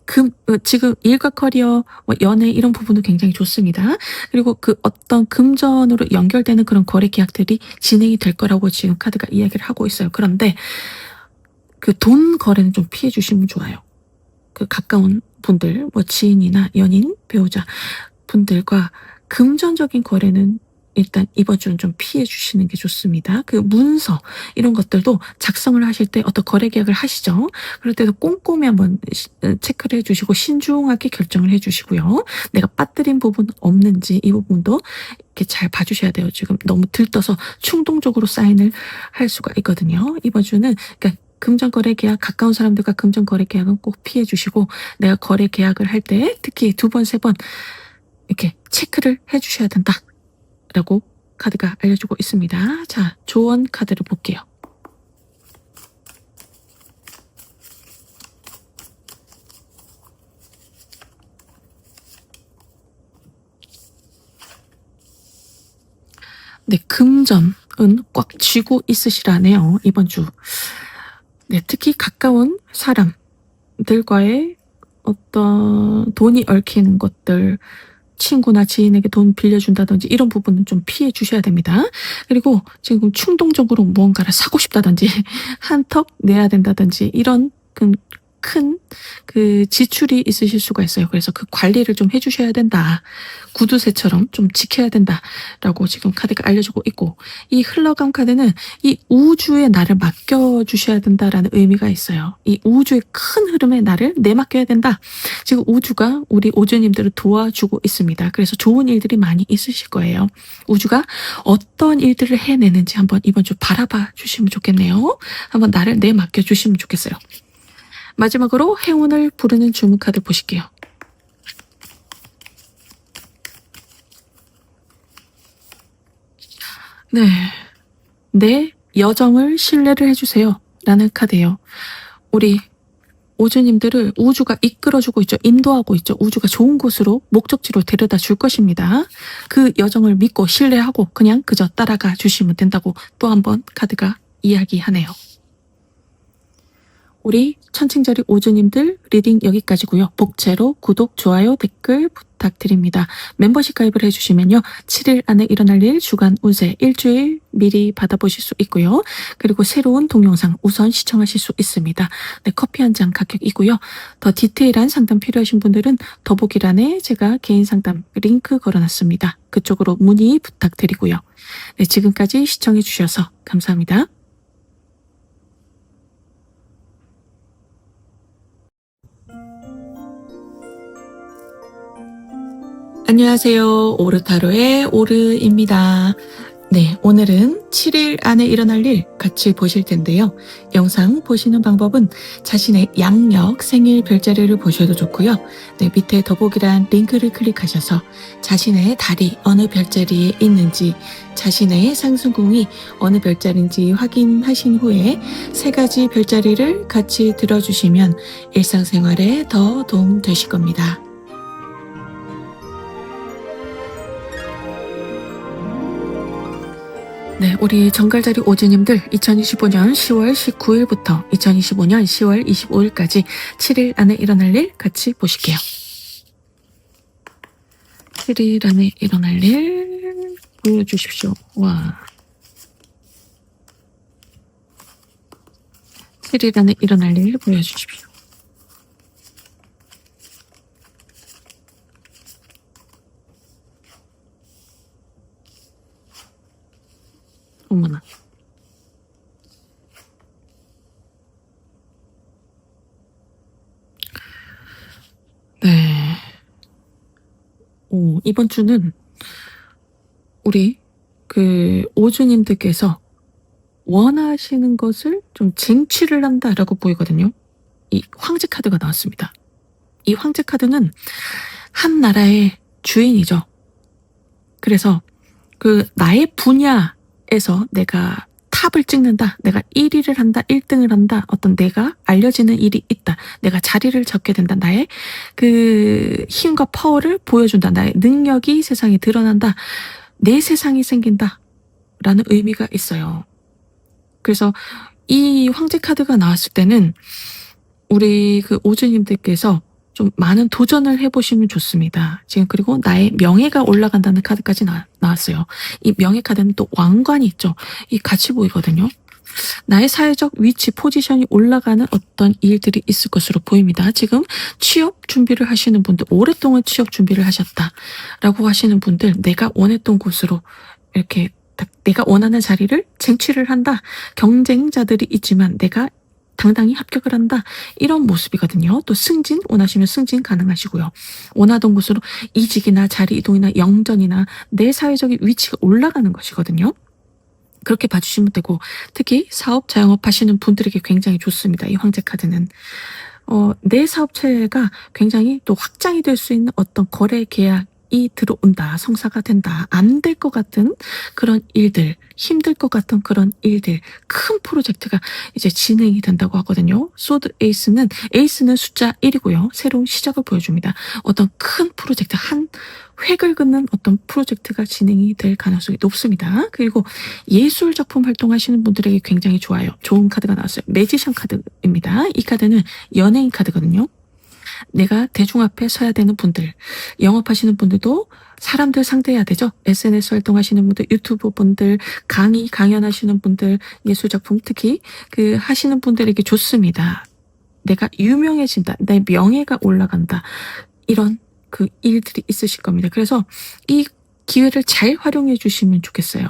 지금 일과 커리어, 연애 이런 부분도 굉장히 좋습니다. 그리고 그 어떤 금전으로 연결되는 그런 거래 계약들이 진행이 될 거라고 지금 카드가 이야기를 하고 있어요. 그런데 그 돈 거래는 좀 피해 주시면 좋아요. 그 가까운 분들, 지인이나 연인, 배우자 분들과 금전적인 거래는 일단 이번 주는 좀 피해 주시는 게 좋습니다. 그 문서 이런 것들도 작성을 하실 때 어떤 거래 계약을 하시죠. 그럴 때도 꼼꼼히 한번 체크를 해주시고 신중하게 결정을 해주시고요. 내가 빠뜨린 부분 없는지 이 부분도 이렇게 잘 봐주셔야 돼요. 지금 너무 들떠서 충동적으로 사인을 할 수가 있거든요. 이번 주는 그러니까 금전 거래 계약, 가까운 사람들과 금전 거래 계약은 꼭 피해 주시고, 내가 거래 계약을 할 때 특히 2번, 3번 이렇게 체크를 해 주셔야 된다 라고 카드가 알려주고 있습니다. 자, 조언 카드를 볼게요. 네, 금전은 꽉 쥐고 있으시라네요. 이번 주. 네, 특히 가까운 사람들과의 어떤 돈이 얽히는 것들, 친구나 지인에게 돈 빌려준다든지 이런 부분은 좀 피해 주셔야 됩니다. 그리고 지금 충동적으로 무언가를 사고 싶다든지 한턱 내야 된다든지 이런 큰 지출이 있으실 수가 있어요. 그래서 그 관리를 좀 해주셔야 된다. 구두쇠처럼 좀 지켜야 된다라고 지금 카드가 알려주고 있고, 이 흘러간 카드는 이 우주에 나를 맡겨주셔야 된다라는 의미가 있어요. 이 우주의 큰 흐름에 나를 내맡겨야 된다. 지금 우주가 우리 오주님들을 도와주고 있습니다. 그래서 좋은 일들이 많이 있으실 거예요. 우주가 어떤 일들을 해내는지 한번 이번 주 바라봐 주시면 좋겠네요. 한번 나를 내맡겨 주시면 좋겠어요. 마지막으로 행운을 부르는 주문 카드 보실게요. 네, 내 여정을 신뢰를 해주세요 라는 카드예요. 우리 오주님들을 우주가 이끌어주고 있죠. 인도하고 있죠. 우주가 좋은 곳으로, 목적지로 데려다 줄 것입니다. 그 여정을 믿고 신뢰하고 그냥 그저 따라가 주시면 된다고 또 한 번 카드가 이야기하네요. 우리 천칭자리 오주님들 리딩 여기까지고요. 복채로 구독, 좋아요, 댓글 부탁드립니다. 멤버십 가입을 해주시면요. 7일 안에 일어날 일 주간 운세 일주일 미리 받아보실 수 있고요. 그리고 새로운 동영상 우선 시청하실 수 있습니다. 네, 커피 한 잔 가격이고요. 더 디테일한 상담 필요하신 분들은 더보기란에 제가 개인 상담 링크 걸어놨습니다. 그쪽으로 문의 부탁드리고요. 네, 지금까지 시청해 주셔서 감사합니다. 안녕하세요. 오르타로의 오르입니다. 네, 오늘은 7일 안에 일어날 일 같이 보실 텐데요. 영상 보시는 방법은 자신의 양력 생일 별자리를 보셔도 좋고요. 네, 밑에 더보기란 링크를 클릭하셔서 자신의 달이 어느 별자리에 있는지, 자신의 상승궁이 어느 별자리인지 확인하신 후에 3가지 별자리를 같이 들어주시면 일상생활에 더 도움 되실 겁니다. 네, 우리 정갈자리 오주님들 2025년 10월 19일부터 2025년 10월 25일까지 7일 안에 일어날 일 같이 보실게요. 7일 안에 일어날 일 보여주십시오. 와. 7일 안에 일어날 일 보여주십시오. 어머나. 네. 이번 주는 우리 오주님들께서 원하시는 것을 좀 쟁취를 한다라고 보이거든요. 이 황제 카드가 나왔습니다. 이 황제 카드는 한 나라의 주인이죠. 그래서 나의 분야에서 내가 탑을 찍는다, 내가 1위를 한다, 1등을 한다, 어떤 내가 알려지는 일이 있다, 내가 자리를 잡게 된다, 나의 힘과 파워를 보여준다, 나의 능력이 세상에 드러난다, 내 세상이 생긴다 라는 의미가 있어요. 그래서 이 황제 카드가 나왔을 때는 우리 오주님들께서 좀 많은 도전을 해보시면 좋습니다. 지금 그리고 나의 명예가 올라간다는 카드까지 나왔어요. 이 명예 카드는 또 왕관이 있죠. 이 같이 보이거든요. 나의 사회적 위치, 포지션이 올라가는 어떤 일들이 있을 것으로 보입니다. 지금 취업 준비를 하시는 분들, 오랫동안 취업 준비를 하셨다라고 하시는 분들, 내가 원했던 곳으로 이렇게 내가 원하는 자리를 쟁취를 한다. 경쟁자들이 있지만 내가 당당히 합격을 한다. 이런 모습이거든요. 또 승진, 원하시면 승진 가능하시고요. 원하던 곳으로 이직이나 자리 이동이나 영전이나 내 사회적인 위치가 올라가는 것이거든요. 그렇게 봐주시면 되고, 특히 사업, 자영업 하시는 분들에게 굉장히 좋습니다. 이 황제 카드는. 내 사업체가 굉장히 또 확장이 될 수 있는 어떤 거래 계약이 들어온다, 성사가 된다, 안 될 것 같은 그런 일들, 힘들 것 같은 그런 일들, 큰 프로젝트가 이제 진행이 된다고 하거든요. 소드 에이스는 숫자 1이고요. 새로운 시작을 보여줍니다. 어떤 큰 프로젝트, 한 획을 긋는 어떤 프로젝트가 진행이 될 가능성이 높습니다. 그리고 예술 작품 활동하시는 분들에게 굉장히 좋은 카드가 나왔어요. 매지션 카드입니다. 이 카드는 연예인 카드거든요. 내가 대중 앞에 서야 되는 분들, 영업하시는 분들도 사람들 상대해야 되죠. SNS 활동하시는 분들, 유튜브 분들, 강연하시는 분들, 예술작품 특히 하시는 분들에게 좋습니다. 내가 유명해진다, 내 명예가 올라간다, 이런 일들이 있으실 겁니다. 그래서 이 기회를 잘 활용해 주시면 좋겠어요.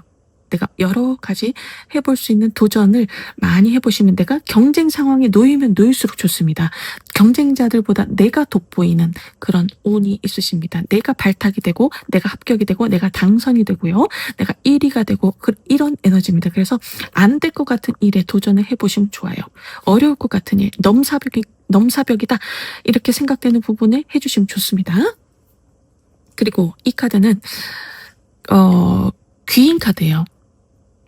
내가 여러 가지 해볼 수 있는 도전을 많이 해보시면, 내가 경쟁 상황에 놓이면 놓일수록 좋습니다. 경쟁자들보다 내가 돋보이는 그런 운이 있으십니다. 내가 발탁이 되고, 내가 합격이 되고, 내가 당선이 되고요. 내가 1위가 되고, 이런 에너지입니다. 그래서 안 될 것 같은 일에 도전을 해보시면 좋아요. 어려울 것 같은 일, 넘사벽이다 이렇게 생각되는 부분에 해주시면 좋습니다. 그리고 이 카드는 귀인 카드예요.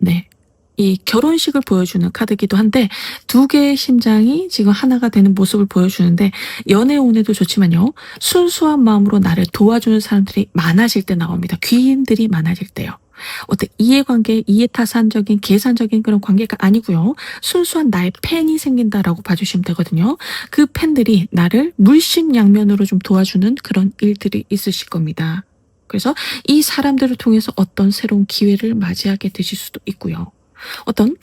네, 이 결혼식을 보여주는 카드기도 한데, 2개의 심장이 지금 하나가 되는 모습을 보여주는데, 연애운에도 좋지만요, 순수한 마음으로 나를 도와주는 사람들이 많아질 때 나옵니다. 귀인들이 많아질 때요. 어떤 이해관계, 이해타산적인 계산적인 그런 관계가 아니고요. 순수한 나의 팬이 생긴다라고 봐주시면 되거든요. 그 팬들이 나를 물심양면으로 좀 도와주는 그런 일들이 있으실 겁니다. 그래서 이 사람들을 통해서 어떤 새로운 기회를 맞이하게 되실 수도 있고요. 어떤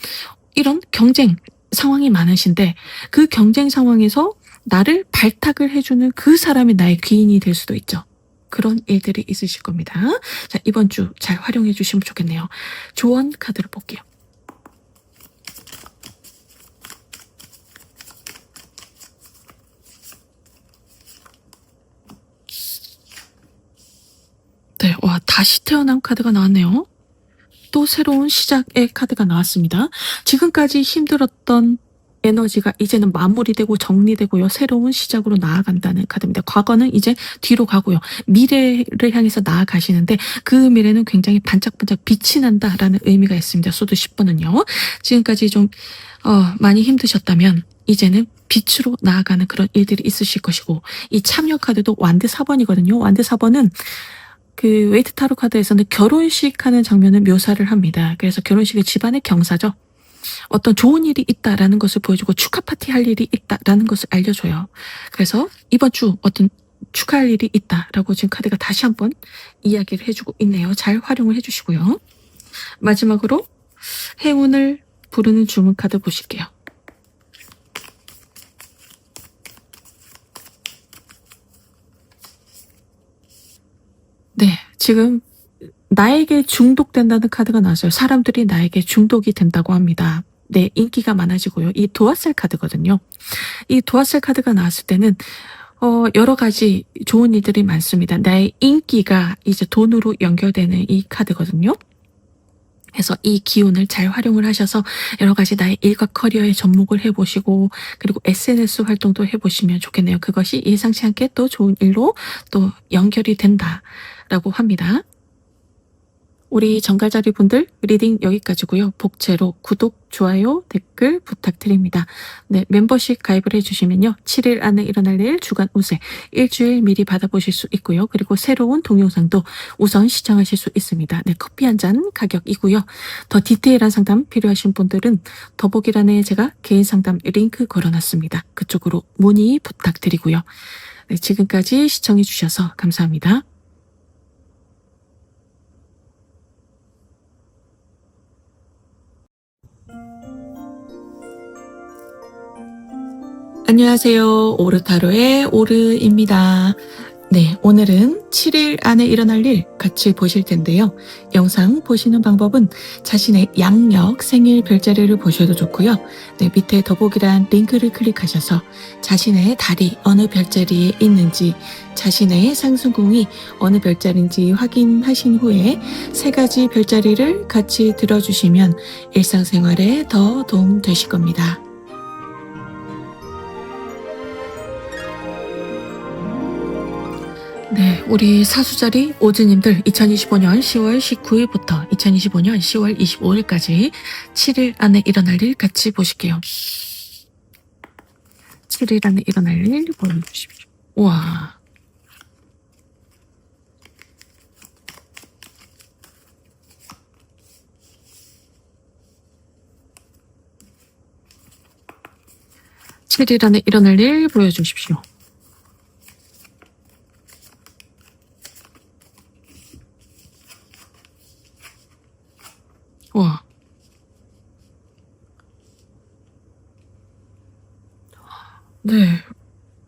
이런 경쟁 상황이 많으신데 그 경쟁 상황에서 나를 발탁을 해주는 그 사람이 나의 귀인이 될 수도 있죠. 그런 일들이 있으실 겁니다. 자, 이번 주 잘 활용해 주시면 좋겠네요. 조언 카드를 볼게요. 네, 와, 다시 태어난 카드가 나왔네요. 또 새로운 시작의 카드가 나왔습니다. 지금까지 힘들었던 에너지가 이제는 마무리되고 정리되고요. 새로운 시작으로 나아간다는 카드입니다. 과거는 이제 뒤로 가고요. 미래를 향해서 나아가시는데 그 미래는 굉장히 반짝반짝 빛이 난다라는 의미가 있습니다. 소드 10번은요. 지금까지 좀 많이 힘드셨다면 이제는 빛으로 나아가는 그런 일들이 있으실 것이고, 이 참여 카드도 완드 4번이거든요. 완드 4번은 그 웨이트 타로 카드에서는 결혼식 하는 장면을 묘사를 합니다. 그래서 결혼식은 집안의 경사죠. 어떤 좋은 일이 있다라는 것을 보여주고 축하 파티 할 일이 있다라는 것을 알려줘요. 그래서 이번 주 어떤 축하할 일이 있다라고 지금 카드가 다시 한번 이야기를 해주고 있네요. 잘 활용을 해주시고요. 마지막으로 행운을 부르는 주문 카드 보실게요. 네, 지금 나에게 중독된다는 카드가 나왔어요. 사람들이 나에게 중독이 된다고 합니다. 네, 인기가 많아지고요. 이 도화살 카드거든요. 이 도화살 카드가 나왔을 때는 여러 가지 좋은 일들이 많습니다. 나의 인기가 이제 돈으로 연결되는 이 카드거든요. 그래서 이 기운을 잘 활용을 하셔서 여러 가지 나의 일과 커리어에 접목을 해보시고, 그리고 SNS 활동도 해보시면 좋겠네요. 그것이 예상치 않게 또 좋은 일로 또 연결이 된다라고 합니다. 우리 정갈자리 분들 리딩 여기까지고요. 복채로 구독, 좋아요, 댓글 부탁드립니다. 네, 멤버십 가입을 해주시면요. 7일 안에 일어날 일 주간 운세 일주일 미리 받아보실 수 있고요. 그리고 새로운 동영상도 우선 시청하실 수 있습니다. 네, 커피 한 잔 가격이고요. 더 디테일한 상담 필요하신 분들은 더보기란에 제가 개인 상담 링크 걸어놨습니다. 그쪽으로 문의 부탁드리고요. 네, 지금까지 시청해 주셔서 감사합니다. 안녕하세요. 오르타로의 오르입니다. 네, 오늘은 7일 안에 일어날 일 같이 보실 텐데요. 영상 보시는 방법은 자신의 양력 생일 별자리를 보셔도 좋고요. 네, 밑에 더보기란 링크를 클릭하셔서 자신의 달이 어느 별자리에 있는지, 자신의 상승궁이 어느 별자리인지 확인하신 후에 3가지 별자리를 같이 들어주시면 일상생활에 더 도움 되실 겁니다. 네, 우리 사수자리 오즈님들 2025년 10월 19일부터 2025년 10월 25일까지 7일 안에 일어날 일 같이 보실게요. 7일 안에 일어날 일 보여주십시오. 우와. 칠일 안에 일어날 일 보여주십시오. 와. 네.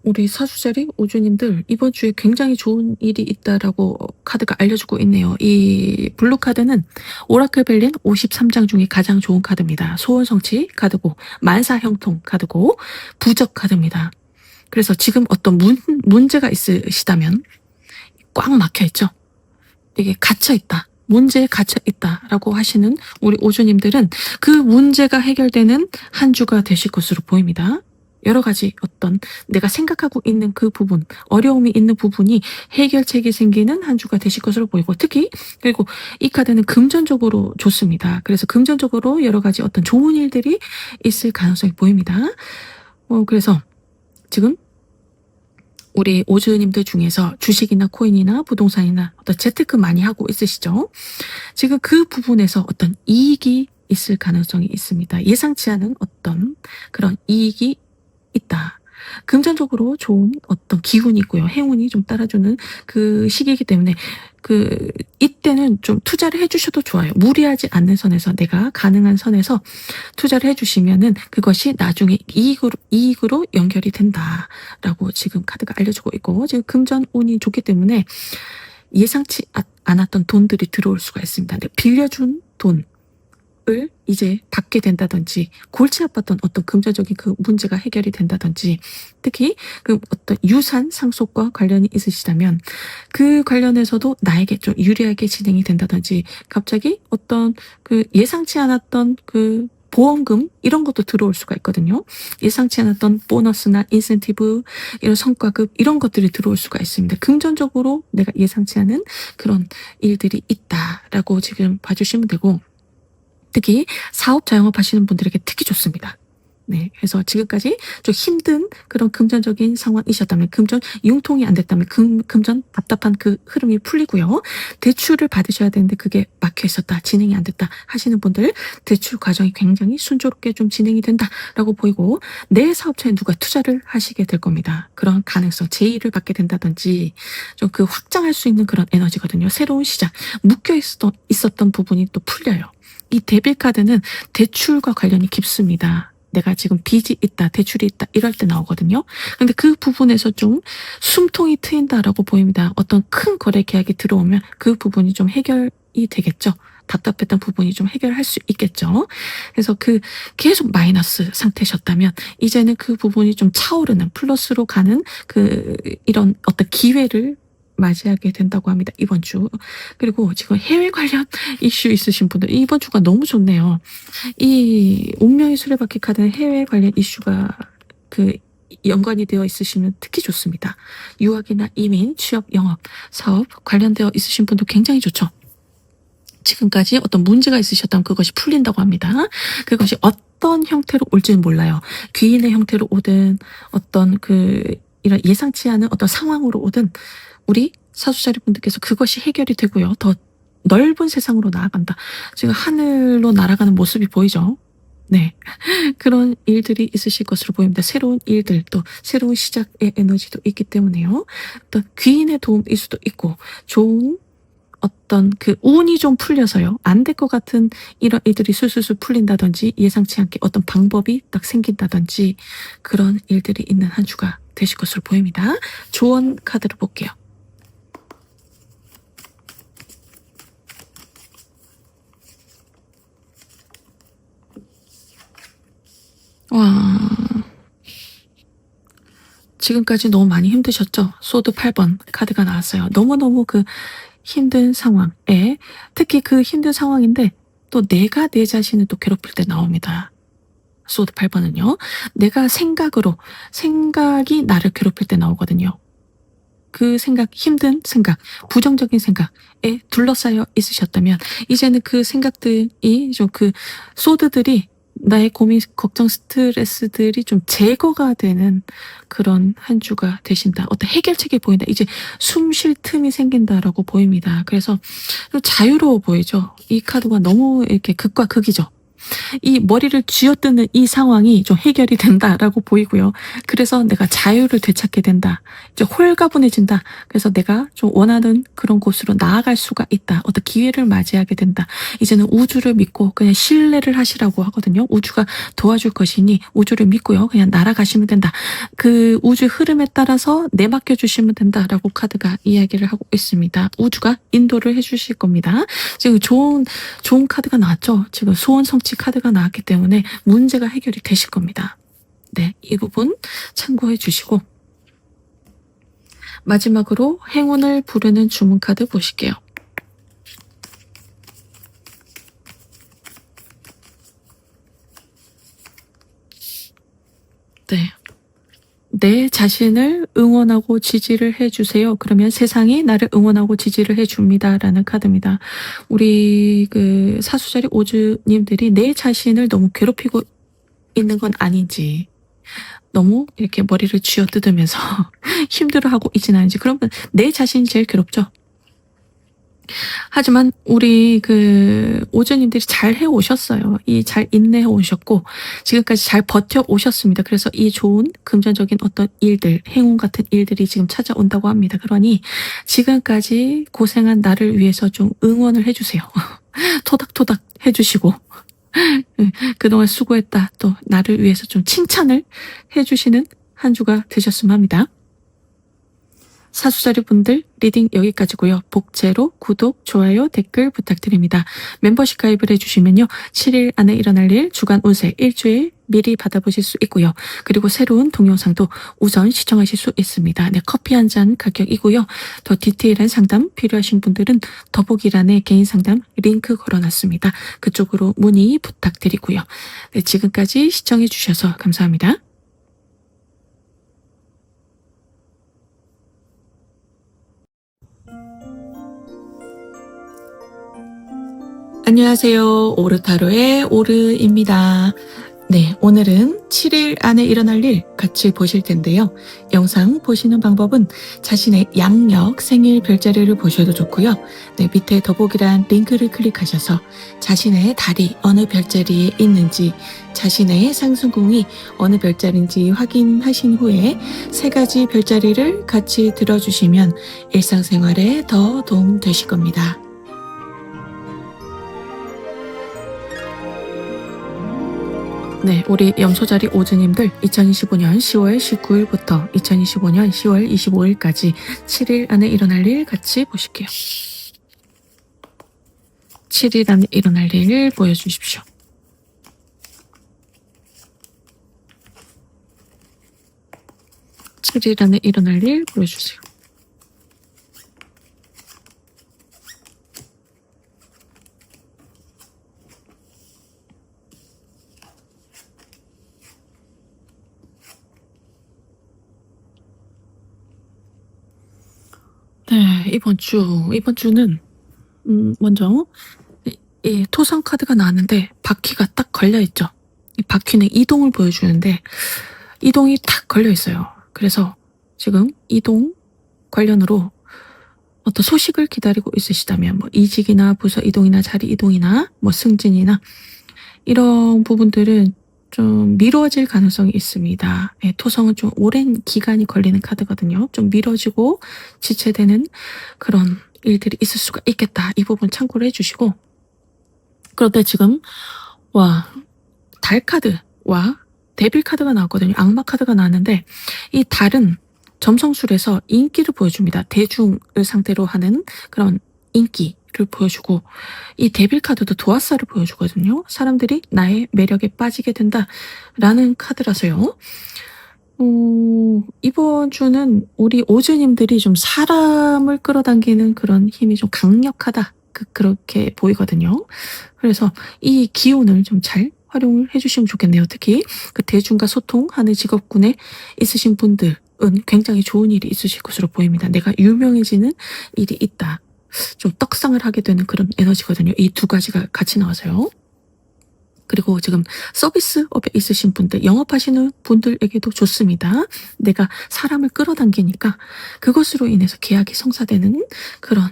우리 사수자리 오주님들 이번 주에 굉장히 좋은 일이 있다라고 카드가 알려주고 있네요. 이 블루 카드는 오라클 벨린 53장 중에 가장 좋은 카드입니다. 소원성취 카드고, 만사형통 카드고, 부적 카드입니다. 그래서 지금 어떤 문제가 있으시다면 꽉 막혀있죠. 이게 갇혀있다. 문제에 갇혀있다라고 하시는 우리 오주님들은 그 문제가 해결되는 한 주가 되실 것으로 보입니다. 여러 가지 어떤 내가 생각하고 있는 그 부분, 어려움이 있는 부분이 해결책이 생기는 한 주가 되실 것으로 보이고, 특히 그리고 이 카드는 금전적으로 좋습니다. 그래서 금전적으로 여러 가지 어떤 좋은 일들이 있을 가능성이 보입니다. 그래서 지금 우리 오즈님들 중에서 주식이나 코인이나 부동산이나 어떤 재테크 많이 하고 있으시죠? 지금 그 부분에서 어떤 이익이 있을 가능성이 있습니다. 예상치 않은 어떤 그런 이익이 있다. 금전적으로 좋은 어떤 기운이 있고요. 행운이 좀 따라주는 그 시기이기 때문에 이때는 좀 투자를 해주셔도 좋아요. 무리하지 않는 선에서 내가 가능한 선에서 투자를 해주시면은 그것이 나중에 이익으로 연결이 된다라고 지금 카드가 알려주고 있고, 지금 금전운이 좋기 때문에 예상치 않았던 돈들이 들어올 수가 있습니다. 근데 빌려준 돈을 이제 받게 된다든지, 골치 아팠던 어떤 금전적인 그 문제가 해결이 된다든지, 특히 그 어떤 유산 상속과 관련이 있으시다면 그 관련해서도 나에게 좀 유리하게 진행이 된다든지, 갑자기 어떤 그 예상치 않았던 그 보험금 이런 것도 들어올 수가 있거든요. 예상치 않았던 보너스나 인센티브, 이런 성과급 이런 것들이 들어올 수가 있습니다. 금전적으로 내가 예상치 않은 그런 일들이 있다라고 지금 봐주시면 되고, 특히 사업 자영업 하시는 분들에게 특히 좋습니다. 네, 그래서 지금까지 좀 힘든 그런 금전적인 상황이셨다면, 금전 융통이 안 됐다면 금전 답답한 그 흐름이 풀리고요. 대출을 받으셔야 되는데 그게 막혀 있었다, 진행이 안 됐다 하시는 분들, 대출 과정이 굉장히 순조롭게 좀 진행이 된다라고 보이고, 내 사업처에 누가 투자를 하시게 될 겁니다. 그런 가능성, 제의를 받게 된다든지, 좀 그 확장할 수 있는 그런 에너지거든요. 새로운 시작, 묶여 있었던 부분이 또 풀려요. 이 데빌 카드는 대출과 관련이 깊습니다. 내가 지금 빚이 있다, 대출이 있다 이럴 때 나오거든요. 근데 그 부분에서 좀 숨통이 트인다라고 보입니다. 어떤 큰 거래 계약이 들어오면 그 부분이 좀 해결이 되겠죠. 답답했던 부분이 좀 해결할 수 있겠죠. 그래서 그 계속 마이너스 상태셨다면 이제는 그 부분이 좀 차오르는 플러스로 가는 이런 어떤 기회를 맞이하게 된다고 합니다. 이번 주. 그리고 지금 해외 관련 이슈 있으신 분들, 이번 주가 너무 좋네요. 이 운명의 수레바퀴 카드는 해외 관련 이슈가 연관이 되어 있으시면 특히 좋습니다. 유학이나 이민, 취업, 영업, 사업 관련되어 있으신 분도 굉장히 좋죠. 지금까지 어떤 문제가 있으셨다면 그것이 풀린다고 합니다. 그것이 어떤 형태로 올지는 몰라요. 귀인의 형태로 오든 어떤 이런 예상치 않은 어떤 상황으로 오든 우리 사수자리 분들께서 그것이 해결이 되고요. 더 넓은 세상으로 나아간다. 지금 하늘로 날아가는 모습이 보이죠? 네. 그런 일들이 있으실 것으로 보입니다. 새로운 일들, 또 새로운 시작의 에너지도 있기 때문에요. 또 귀인의 도움일 수도 있고, 좋은 어떤 운이 좀 풀려서요. 안 될 것 같은 이런 일들이 술술술 풀린다든지, 예상치 않게 어떤 방법이 딱 생긴다든지, 그런 일들이 있는 한 주가 되실 것으로 보입니다. 조언 카드를 볼게요. 와, 지금까지 너무 많이 힘드셨죠? 소드 8번 카드가 나왔어요. 너무너무 힘든 상황에, 특히 그 힘든 상황인데 또 내가 내 자신을 또 괴롭힐 때 나옵니다. 소드 8번은요. 내가 생각이 나를 괴롭힐 때 나오거든요. 그 생각, 힘든 생각, 부정적인 생각에 둘러싸여 있으셨다면 이제는 그 생각들이 좀 소드들이 나의 고민, 걱정, 스트레스들이 좀 제거가 되는 그런 한 주가 되신다. 어떤 해결책이 보인다. 이제 숨 쉴 틈이 생긴다라고 보입니다. 그래서 좀 자유로워 보이죠. 이 카드가 너무 이렇게 극과 극이죠. 이 머리를 쥐어뜯는 이 상황이 좀 해결이 된다라고 보이고요. 그래서 내가 자유를 되찾게 된다. 이제 홀가분해진다. 그래서 내가 좀 원하는 그런 곳으로 나아갈 수가 있다. 어떤 기회를 맞이하게 된다. 이제는 우주를 믿고 그냥 신뢰를 하시라고 하거든요. 우주가 도와줄 것이니 우주를 믿고요. 그냥 날아가시면 된다. 그 우주 흐름에 따라서 내맡겨 주시면 된다라고 카드가 이야기를 하고 있습니다. 우주가 인도를 해주실 겁니다. 지금 좋은 카드가 나왔죠. 지금 소원 성취 카드가 나왔기 때문에 문제가 해결이 되실 겁니다. 네, 이 부분 참고해 주시고, 마지막으로 행운을 부르는 주문 카드 보실게요. 네. 내 자신을 응원하고 지지를 해주세요. 그러면 세상이 나를 응원하고 지지를 해줍니다. 라는 카드입니다. 우리 사수자리 오즈님들이 내 자신을 너무 괴롭히고 있는 건 아닌지, 너무 이렇게 머리를 쥐어뜯으면서 힘들어하고 있진 않은지, 그러면 내 자신이 제일 괴롭죠. 하지만 우리 오주님들이 잘 해오셨어요. 잘 인내해 오셨고 지금까지 잘 버텨 오셨습니다. 그래서 이 좋은 금전적인 어떤 일들, 행운 같은 일들이 지금 찾아온다고 합니다. 그러니 지금까지 고생한 나를 위해서 좀 응원을 해주세요. 토닥토닥 해주시고 그동안 수고했다, 또 나를 위해서 좀 칭찬을 해주시는 한 주가 되셨으면 합니다. 사수자리 분들 리딩 여기까지고요. 복제로 구독, 좋아요, 댓글 부탁드립니다. 멤버십 가입을 해주시면요. 7일 안에 일어날 일 주간 운세 일주일 미리 받아보실 수 있고요. 그리고 새로운 동영상도 우선 시청하실 수 있습니다. 네, 커피 한 잔 가격이고요. 더 디테일한 상담 필요하신 분들은 더보기란에 개인 상담 링크 걸어놨습니다. 그쪽으로 문의 부탁드리고요. 네, 지금까지 시청해 주셔서 감사합니다. 안녕하세요. 오르타로의 오르입니다. 네, 오늘은 7일 안에 일어날 일 같이 보실 텐데요. 영상 보시는 방법은 자신의 양력 생일 별자리를 보셔도 좋고요. 네, 밑에 더보기란 링크를 클릭하셔서 자신의 달이 어느 별자리에 있는지, 자신의 상승궁이 어느 별자리인지 확인하신 후에 3가지 별자리를 같이 들어주시면 일상생활에 더 도움 되실 겁니다. 네, 우리 염소자리 오주님들 2025년 10월 19일부터 2025년 10월 25일까지 7일 안에 일어날 일 같이 보실게요. 7일 안에 일어날 일 보여주십시오. 칠일 안에 일어날 일 보여주세요. 네, 이번 주는 먼저 이 토성 카드가 나왔는데 바퀴가 딱 걸려있죠. 이 바퀴는 이동을 보여주는데 이동이 딱 걸려있어요. 그래서 지금 이동 관련으로 어떤 소식을 기다리고 있으시다면 뭐 이직이나 부서 이동이나 자리 이동이나 뭐 승진이나 이런 부분들은 좀 미뤄질 가능성이 있습니다. 네, 토성은 좀 오랜 기간이 걸리는 카드거든요. 좀 미뤄지고 지체되는 그런 일들이 있을 수가 있겠다. 이 부분 참고를 해주시고, 그런데 지금 달 카드와 데빌 카드가 나왔거든요. 악마 카드가 나왔는데 이 달은 점성술에서 인기를 보여줍니다. 대중을 상대로 하는 그런 인기를 보여주고, 이 데빌 카드도 도화살을 보여주거든요. 사람들이 나의 매력에 빠지게 된다라는 카드라서요. 이번 주는 우리 오주님들이 좀 사람을 끌어당기는 그런 힘이 좀 강력하다, 그렇게 보이거든요. 그래서 이 기운을 좀 잘 활용을 해주시면 좋겠네요. 특히 대중과 소통하는 직업군에 있으신 분들은 굉장히 좋은 일이 있으실 것으로 보입니다. 내가 유명해지는 일이 있다. 좀 떡상을 하게 되는 그런 에너지거든요. 이 2가지가 같이 나와서요. 그리고 지금 서비스업에 있으신 분들, 영업하시는 분들에게도 좋습니다. 내가 사람을 끌어당기니까 그것으로 인해서 계약이 성사되는 그런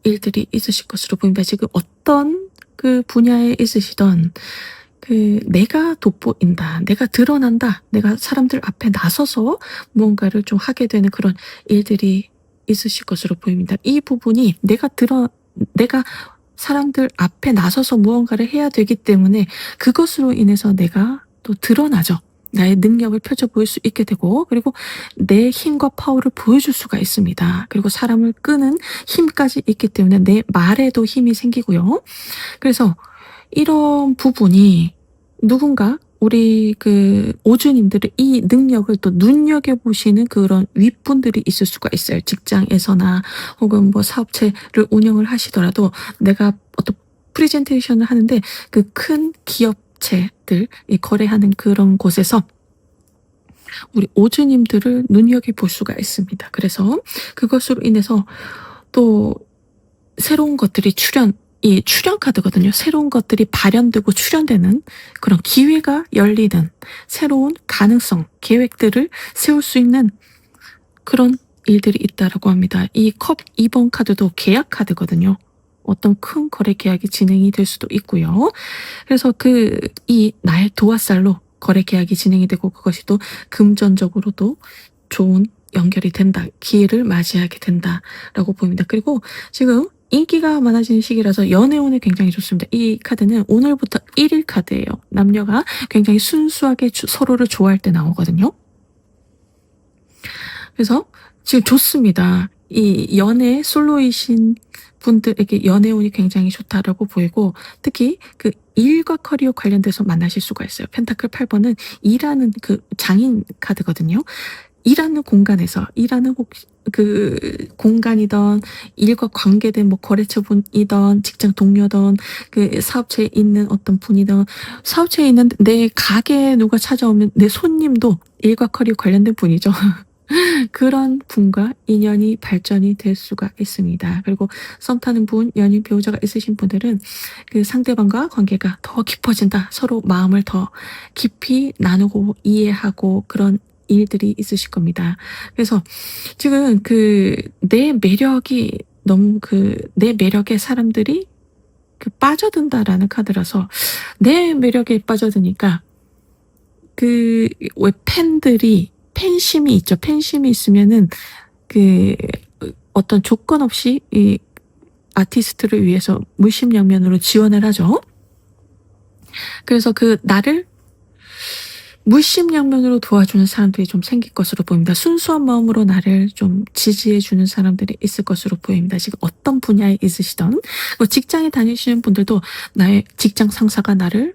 일들이 있으실 것으로 보입니다. 지금 어떤 분야에 있으시던 내가 돋보인다, 내가 드러난다, 내가 사람들 앞에 나서서 무언가를 좀 하게 되는 그런 일들이 있으실 것으로 보입니다. 이 부분이 내가 사람들 앞에 나서서 무언가를 해야 되기 때문에 그것으로 인해서 내가 또 드러나죠. 나의 능력을 펼쳐 보일 수 있게 되고, 그리고 내 힘과 파워를 보여줄 수가 있습니다. 그리고 사람을 끄는 힘까지 있기 때문에 내 말에도 힘이 생기고요. 그래서 이런 부분이 누군가 우리 오주님들의 이 능력을 또 눈여겨보시는 그런 윗분들이 있을 수가 있어요. 직장에서나 혹은 뭐 사업체를 운영을 하시더라도 내가 어떤 프레젠테이션을 하는데 큰 기업체들, 거래하는 그런 곳에서 우리 오주님들을 눈여겨볼 수가 있습니다. 그래서 그것으로 인해서 또 새로운 것들이 이 출현 카드거든요. 새로운 것들이 발현되고 출현되는 그런 기회가 열리는 새로운 가능성, 계획들을 세울 수 있는 그런 일들이 있다라고 합니다. 이 컵 2번 카드도 계약 카드거든요. 어떤 큰 거래 계약이 진행이 될 수도 있고요. 그래서 이 나의 도화살로 거래 계약이 진행이 되고 그것이 또 금전적으로도 좋은 연결이 된다. 기회를 맞이하게 된다라고 보입니다. 그리고 지금 인기가 많아지는 시기라서 연애운이 굉장히 좋습니다. 이 카드는 오늘부터 1일 카드예요. 남녀가 굉장히 순수하게 서로를 좋아할 때 나오거든요. 그래서 지금 좋습니다. 이 연애 솔로이신 분들에게 연애운이 굉장히 좋다라고 보이고 특히 그 일과 커리어 관련돼서 만나실 수가 있어요. 펜타클 8번은 일하는 그 장인 카드거든요. 일하는 공간에서 일하는 그 공간이던 일과 관계된 뭐 거래처분이던 직장 동료던 그 사업체에 있는 어떤 분이던 사업체에 있는 내 가게에 누가 찾아오면 내 손님도 일과 커리어 관련된 분이죠. 그런 분과 인연이 발전이 될 수가 있습니다. 그리고 썸 타는 분, 연인 배우자가 있으신 분들은 그 상대방과 관계가 더 깊어진다. 서로 마음을 더 깊이 나누고 이해하고 그런 일들이 있으실 겁니다. 그래서 지금 내 매력이 너무 내 매력에 사람들이 빠져든다라는 카드라서 내 매력에 빠져드니까 왜 팬심이 있죠. 팬심이 있으면은 어떤 조건 없이 이 아티스트를 위해서 물심양면으로 지원을 하죠. 그래서 나를 물심양면으로 도와주는 사람들이 좀 생길 것으로 보입니다. 순수한 마음으로 나를 좀 지지해주는 사람들이 있을 것으로 보입니다. 지금 어떤 분야에 있으시던 뭐 직장에 다니시는 분들도 나의 직장 상사가 나를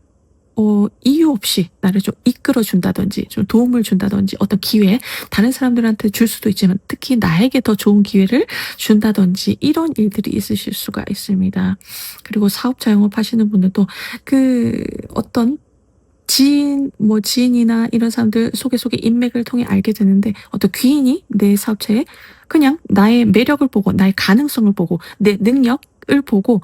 이유 없이 나를 좀 이끌어준다든지 좀 도움을 준다든지 어떤 기회 다른 사람들한테 줄 수도 있지만 특히 나에게 더 좋은 기회를 준다든지 이런 일들이 있으실 수가 있습니다. 그리고 사업자 영업하시는 분들도 어떤 지인이나 이런 사람들 속에 인맥을 통해 알게 되는데 어떤 귀인이 내 사업체에 그냥 나의 매력을 보고 나의 가능성을 보고 내 능력을 보고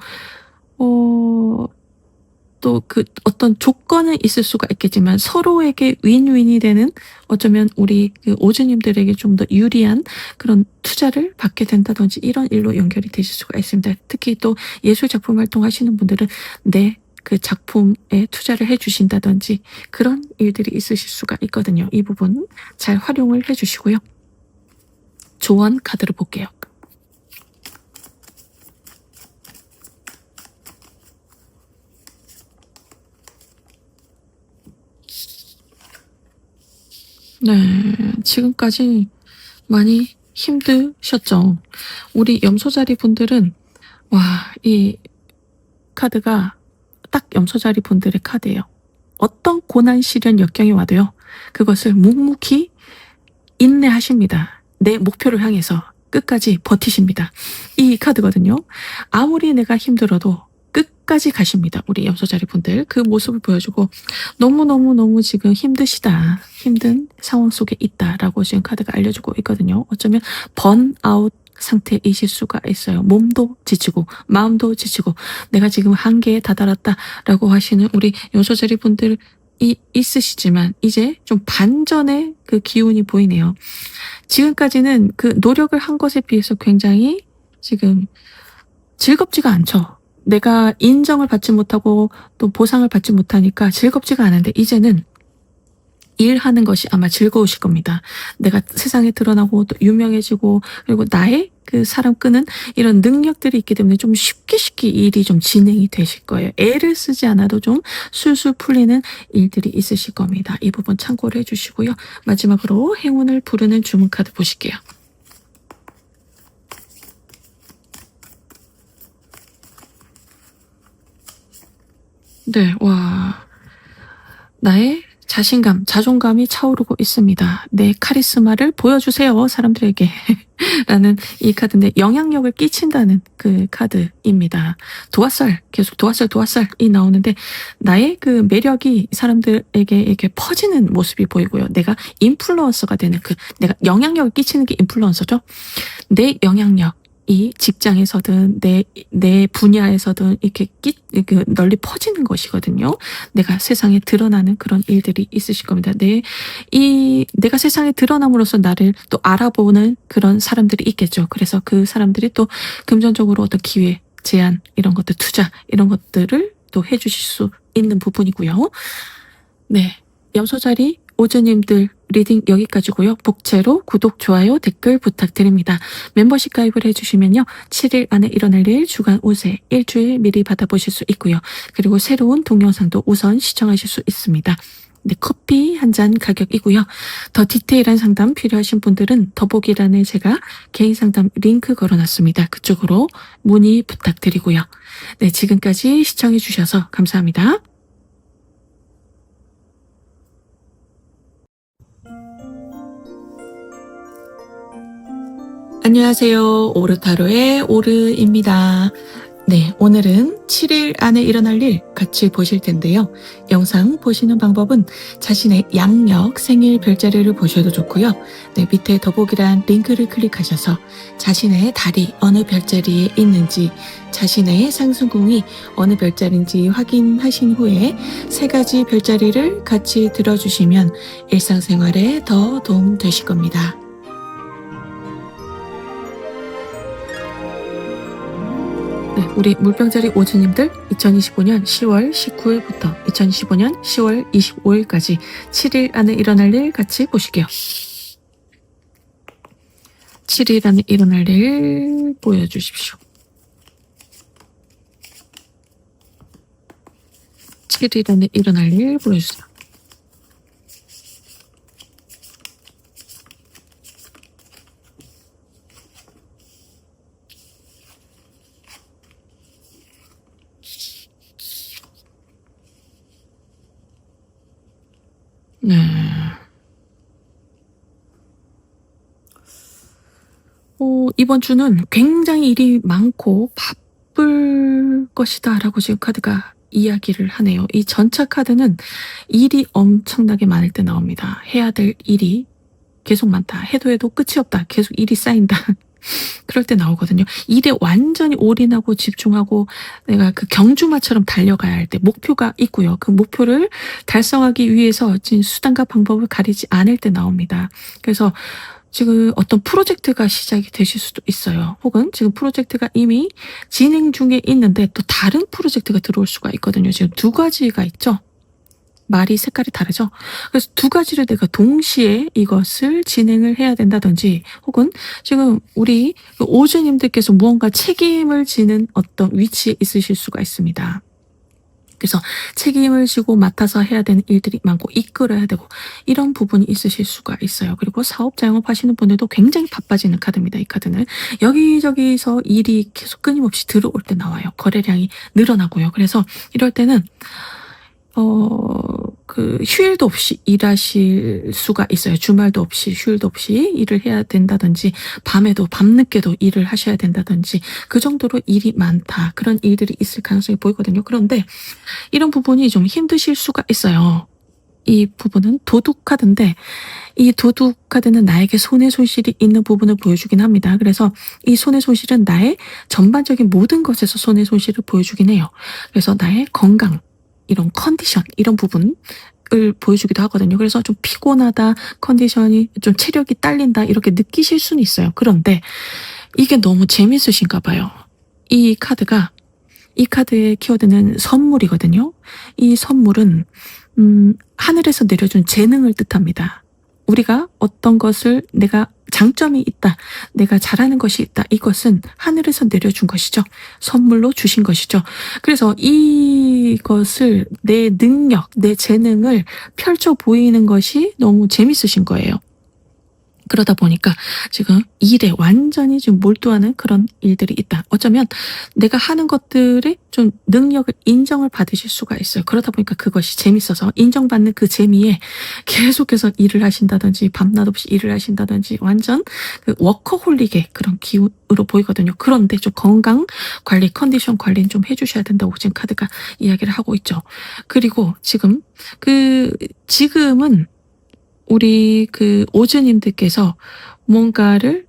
또 어떤 조건은 있을 수가 있겠지만 서로에게 윈윈이 되는 어쩌면 우리 오주님들에게 좀 더 유리한 그런 투자를 받게 된다든지 이런 일로 연결이 되실 수가 있습니다. 특히 또 예술 작품 활동하시는 분들은 내 작품에 투자를 해주신다든지 그런 일들이 있으실 수가 있거든요. 이 부분 잘 활용을 해주시고요. 조언 카드를 볼게요. 네, 지금까지 많이 힘드셨죠? 우리 염소자리 분들은 이 카드가 딱 염소자리 분들의 카드예요. 어떤 고난 시련 역경이 와도요. 그것을 묵묵히 인내하십니다. 내 목표를 향해서 끝까지 버티십니다. 이 카드거든요. 아무리 내가 힘들어도 끝까지 가십니다. 우리 염소자리 분들 그 모습을 보여주고 너무너무너무 지금 힘드시다. 힘든 상황 속에 있다라고 지금 카드가 알려주고 있거든요. 어쩌면 번아웃 상태이실 수가 있어요. 몸도 지치고 마음도 지치고 내가 지금 한계에 다다랐다라고 하시는 우리 염소자리 분들이 있으시지만 이제 좀 반전의 기운이 보이네요. 지금까지는 노력을 한 것에 비해서 굉장히 지금 즐겁지가 않죠. 내가 인정을 받지 못하고 또 보상을 받지 못하니까 즐겁지가 않은데 이제는 일하는 것이 아마 즐거우실 겁니다. 내가 세상에 드러나고 또 유명해지고 그리고 나의 사람 끄는 이런 능력들이 있기 때문에 좀 쉽게 일이 좀 진행이 되실 거예요. 애를 쓰지 않아도 좀 술술 풀리는 일들이 있으실 겁니다. 이 부분 참고를 해주시고요. 마지막으로 행운을 부르는 주문 카드 보실게요. 네, 나의 자신감, 자존감이 차오르고 있습니다. 내 카리스마를 보여주세요, 사람들에게. 라는 이 카드인데 영향력을 끼친다는 카드입니다. 계속 도화살이 나오는데 나의 매력이 사람들에게 이렇게 퍼지는 모습이 보이고요. 내가 인플루언서가 되는 내가 영향력을 끼치는 게 인플루언서죠. 내 영향력, 이 직장에서든 내 분야에서든 이렇게 널리 퍼지는 것이거든요. 내가 세상에 드러나는 그런 일들이 있으실 겁니다. 내가 세상에 드러남으로써 나를 또 알아보는 그런 사람들이 있겠죠. 그래서 그 사람들이 또 금전적으로 어떤 기회, 제안, 이런 것들, 투자, 이런 것들을 또 해주실 수 있는 부분이고요. 네. 염소자리 오즈님들 리딩 여기까지고요. 복채로 구독, 좋아요, 댓글 부탁드립니다. 멤버십 가입을 해주시면요. 7일 안에 일어날 일 주간 운세 일주일 미리 받아보실 수 있고요. 그리고 새로운 동영상도 우선 시청하실 수 있습니다. 네, 커피 한 잔 가격이고요. 더 디테일한 상담 필요하신 분들은 더보기란에 제가 개인 상담 링크 걸어놨습니다. 그쪽으로 문의 부탁드리고요. 네, 지금까지 시청해 주셔서 감사합니다. 안녕하세요. 오르타로의 오르입니다. 네, 오늘은 7일 안에 일어날 일 같이 보실 텐데요. 영상 보시는 방법은 자신의 양력 생일 별자리를 보셔도 좋고요. 네, 밑에 더보기란 링크를 클릭하셔서 자신의 달이 어느 별자리에 있는지, 자신의 상승궁이 어느 별자리인지 확인하신 후에 3가지 별자리를 같이 들어주시면 일상생활에 더 도움 되실 겁니다. 네, 우리 물병자리 오즈님들 2025년 10월 19일부터 2025년 10월 25일까지 7일 안에 일어날 일 같이 보실게요. 7일 안에 일어날 일 보여주십시오. 7일 안에 일어날 일 보여주세요. 네. 이번 주는 굉장히 일이 많고 바쁠 것이다 라고 지금 카드가 이야기를 하네요. 이 전차 카드는 일이 엄청나게 많을 때 나옵니다. 해야 될 일이 계속 많다. 해도 끝이 없다. 계속 일이 쌓인다. 그럴 때 나오거든요. 일에 완전히 올인하고 집중하고 내가 그 경주마처럼 달려가야 할 때 목표가 있고요. 그 목표를 달성하기 위해서 수단과 방법을 가리지 않을 때 나옵니다. 그래서 지금 어떤 프로젝트가 시작이 되실 수도 있어요. 혹은 지금 프로젝트가 이미 진행 중에 있는데 또 다른 프로젝트가 들어올 수가 있거든요. 지금 2가지가 있죠. 말이 색깔이 다르죠. 그래서 2가지를 내가 동시에 이것을 진행을 해야 된다든지, 혹은 지금 우리 오즈님들께서 무언가 책임을 지는 어떤 위치에 있으실 수가 있습니다. 그래서 책임을 지고 맡아서 해야 되는 일들이 많고 이끌어야 되고 이런 부분이 있으실 수가 있어요. 그리고 사업자 영업하시는 분들도 굉장히 바빠지는 카드입니다. 이 카드는 여기저기서 일이 계속 끊임없이 들어올 때 나와요. 거래량이 늘어나고요. 그래서 이럴 때는 휴일도 없이 일하실 수가 있어요. 주말도 없이, 휴일도 없이 일을 해야 된다든지, 밤에도, 밤늦게도 일을 하셔야 된다든지, 그 정도로 일이 많다. 그런 일들이 있을 가능성이 보이거든요. 그런데 이런 부분이 좀 힘드실 수가 있어요. 이 부분은 도둑 카드인데, 이 도둑 카드는 나에게 손해 손실이 있는 부분을 보여주긴 합니다. 그래서 이 손해 손실은 나의 전반적인 모든 것에서 손해 손실을 보여주긴 해요. 그래서 나의 건강, 이런 컨디션, 이런 부분을 보여주기도 하거든요. 그래서 좀 피곤하다, 컨디션이 좀 체력이 딸린다, 이렇게 느끼실 수는 있어요. 그런데 이게 너무 재밌으신가 봐요. 이 카드의 키워드는 선물이거든요. 이 선물은 하늘에서 내려준 재능을 뜻합니다. 우리가 어떤 것을 내가 장점이 있다, 내가 잘하는 것이 있다, 이것은 하늘에서 내려준 것이죠. 선물로 주신 것이죠. 그래서 이것을 내 능력, 내 재능을 펼쳐 보이는 것이 너무 재밌으신 거예요. 그러다 보니까 지금 일에 완전히 지금 몰두하는 그런 일들이 있다. 어쩌면 내가 하는 것들의 좀 능력을 인정을 받으실 수가 있어요. 그러다 보니까 그것이 재밌어서 인정받는 그 재미에 계속해서 일을 하신다든지, 밤낮 없이 일을 하신다든지, 완전 그 워커홀릭의 그런 기운으로 보이거든요. 그런데 좀 건강 관리, 컨디션 관리는 좀 해주셔야 된다고 지금 카드가 이야기를 하고 있죠. 그리고 지금은 우리 오즈님들께서 뭔가를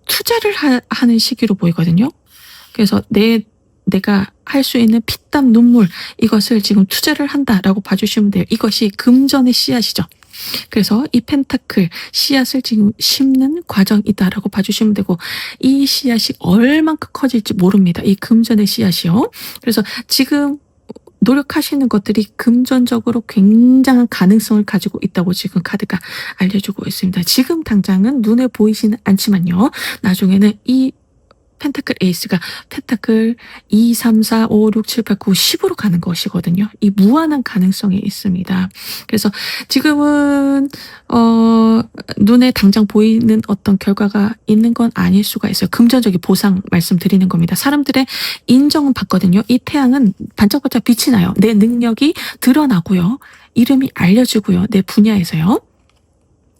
투자를 하는 시기로 보이거든요. 그래서 내가 할 수 있는 피땀 눈물 이것을 지금 투자를 한다라고 봐주시면 돼요. 이것이 금전의 씨앗이죠. 그래서 이 펜타클 씨앗을 지금 심는 과정이다라고 봐주시면 되고, 이 씨앗이 얼만큼 커질지 모릅니다. 이 금전의 씨앗이요. 그래서 지금 노력하시는 것들이 금전적으로 굉장한 가능성을 가지고 있다고 지금 카드가 알려주고 있습니다. 지금 당장은 눈에 보이지는 않지만요. 나중에는 이 펜타클 에이스가 펜타클 2, 3, 4, 5, 6, 7, 8, 9, 10으로 가는 것이거든요. 이 무한한 가능성이 있습니다. 그래서 지금은 눈에 당장 보이는 어떤 결과가 있는 건 아닐 수가 있어요. 금전적인 보상 말씀드리는 겁니다. 사람들의 인정은 받거든요. 이 태양은 반짝반짝 빛이 나요. 내 능력이 드러나고요. 이름이 알려지고요. 내 분야에서요.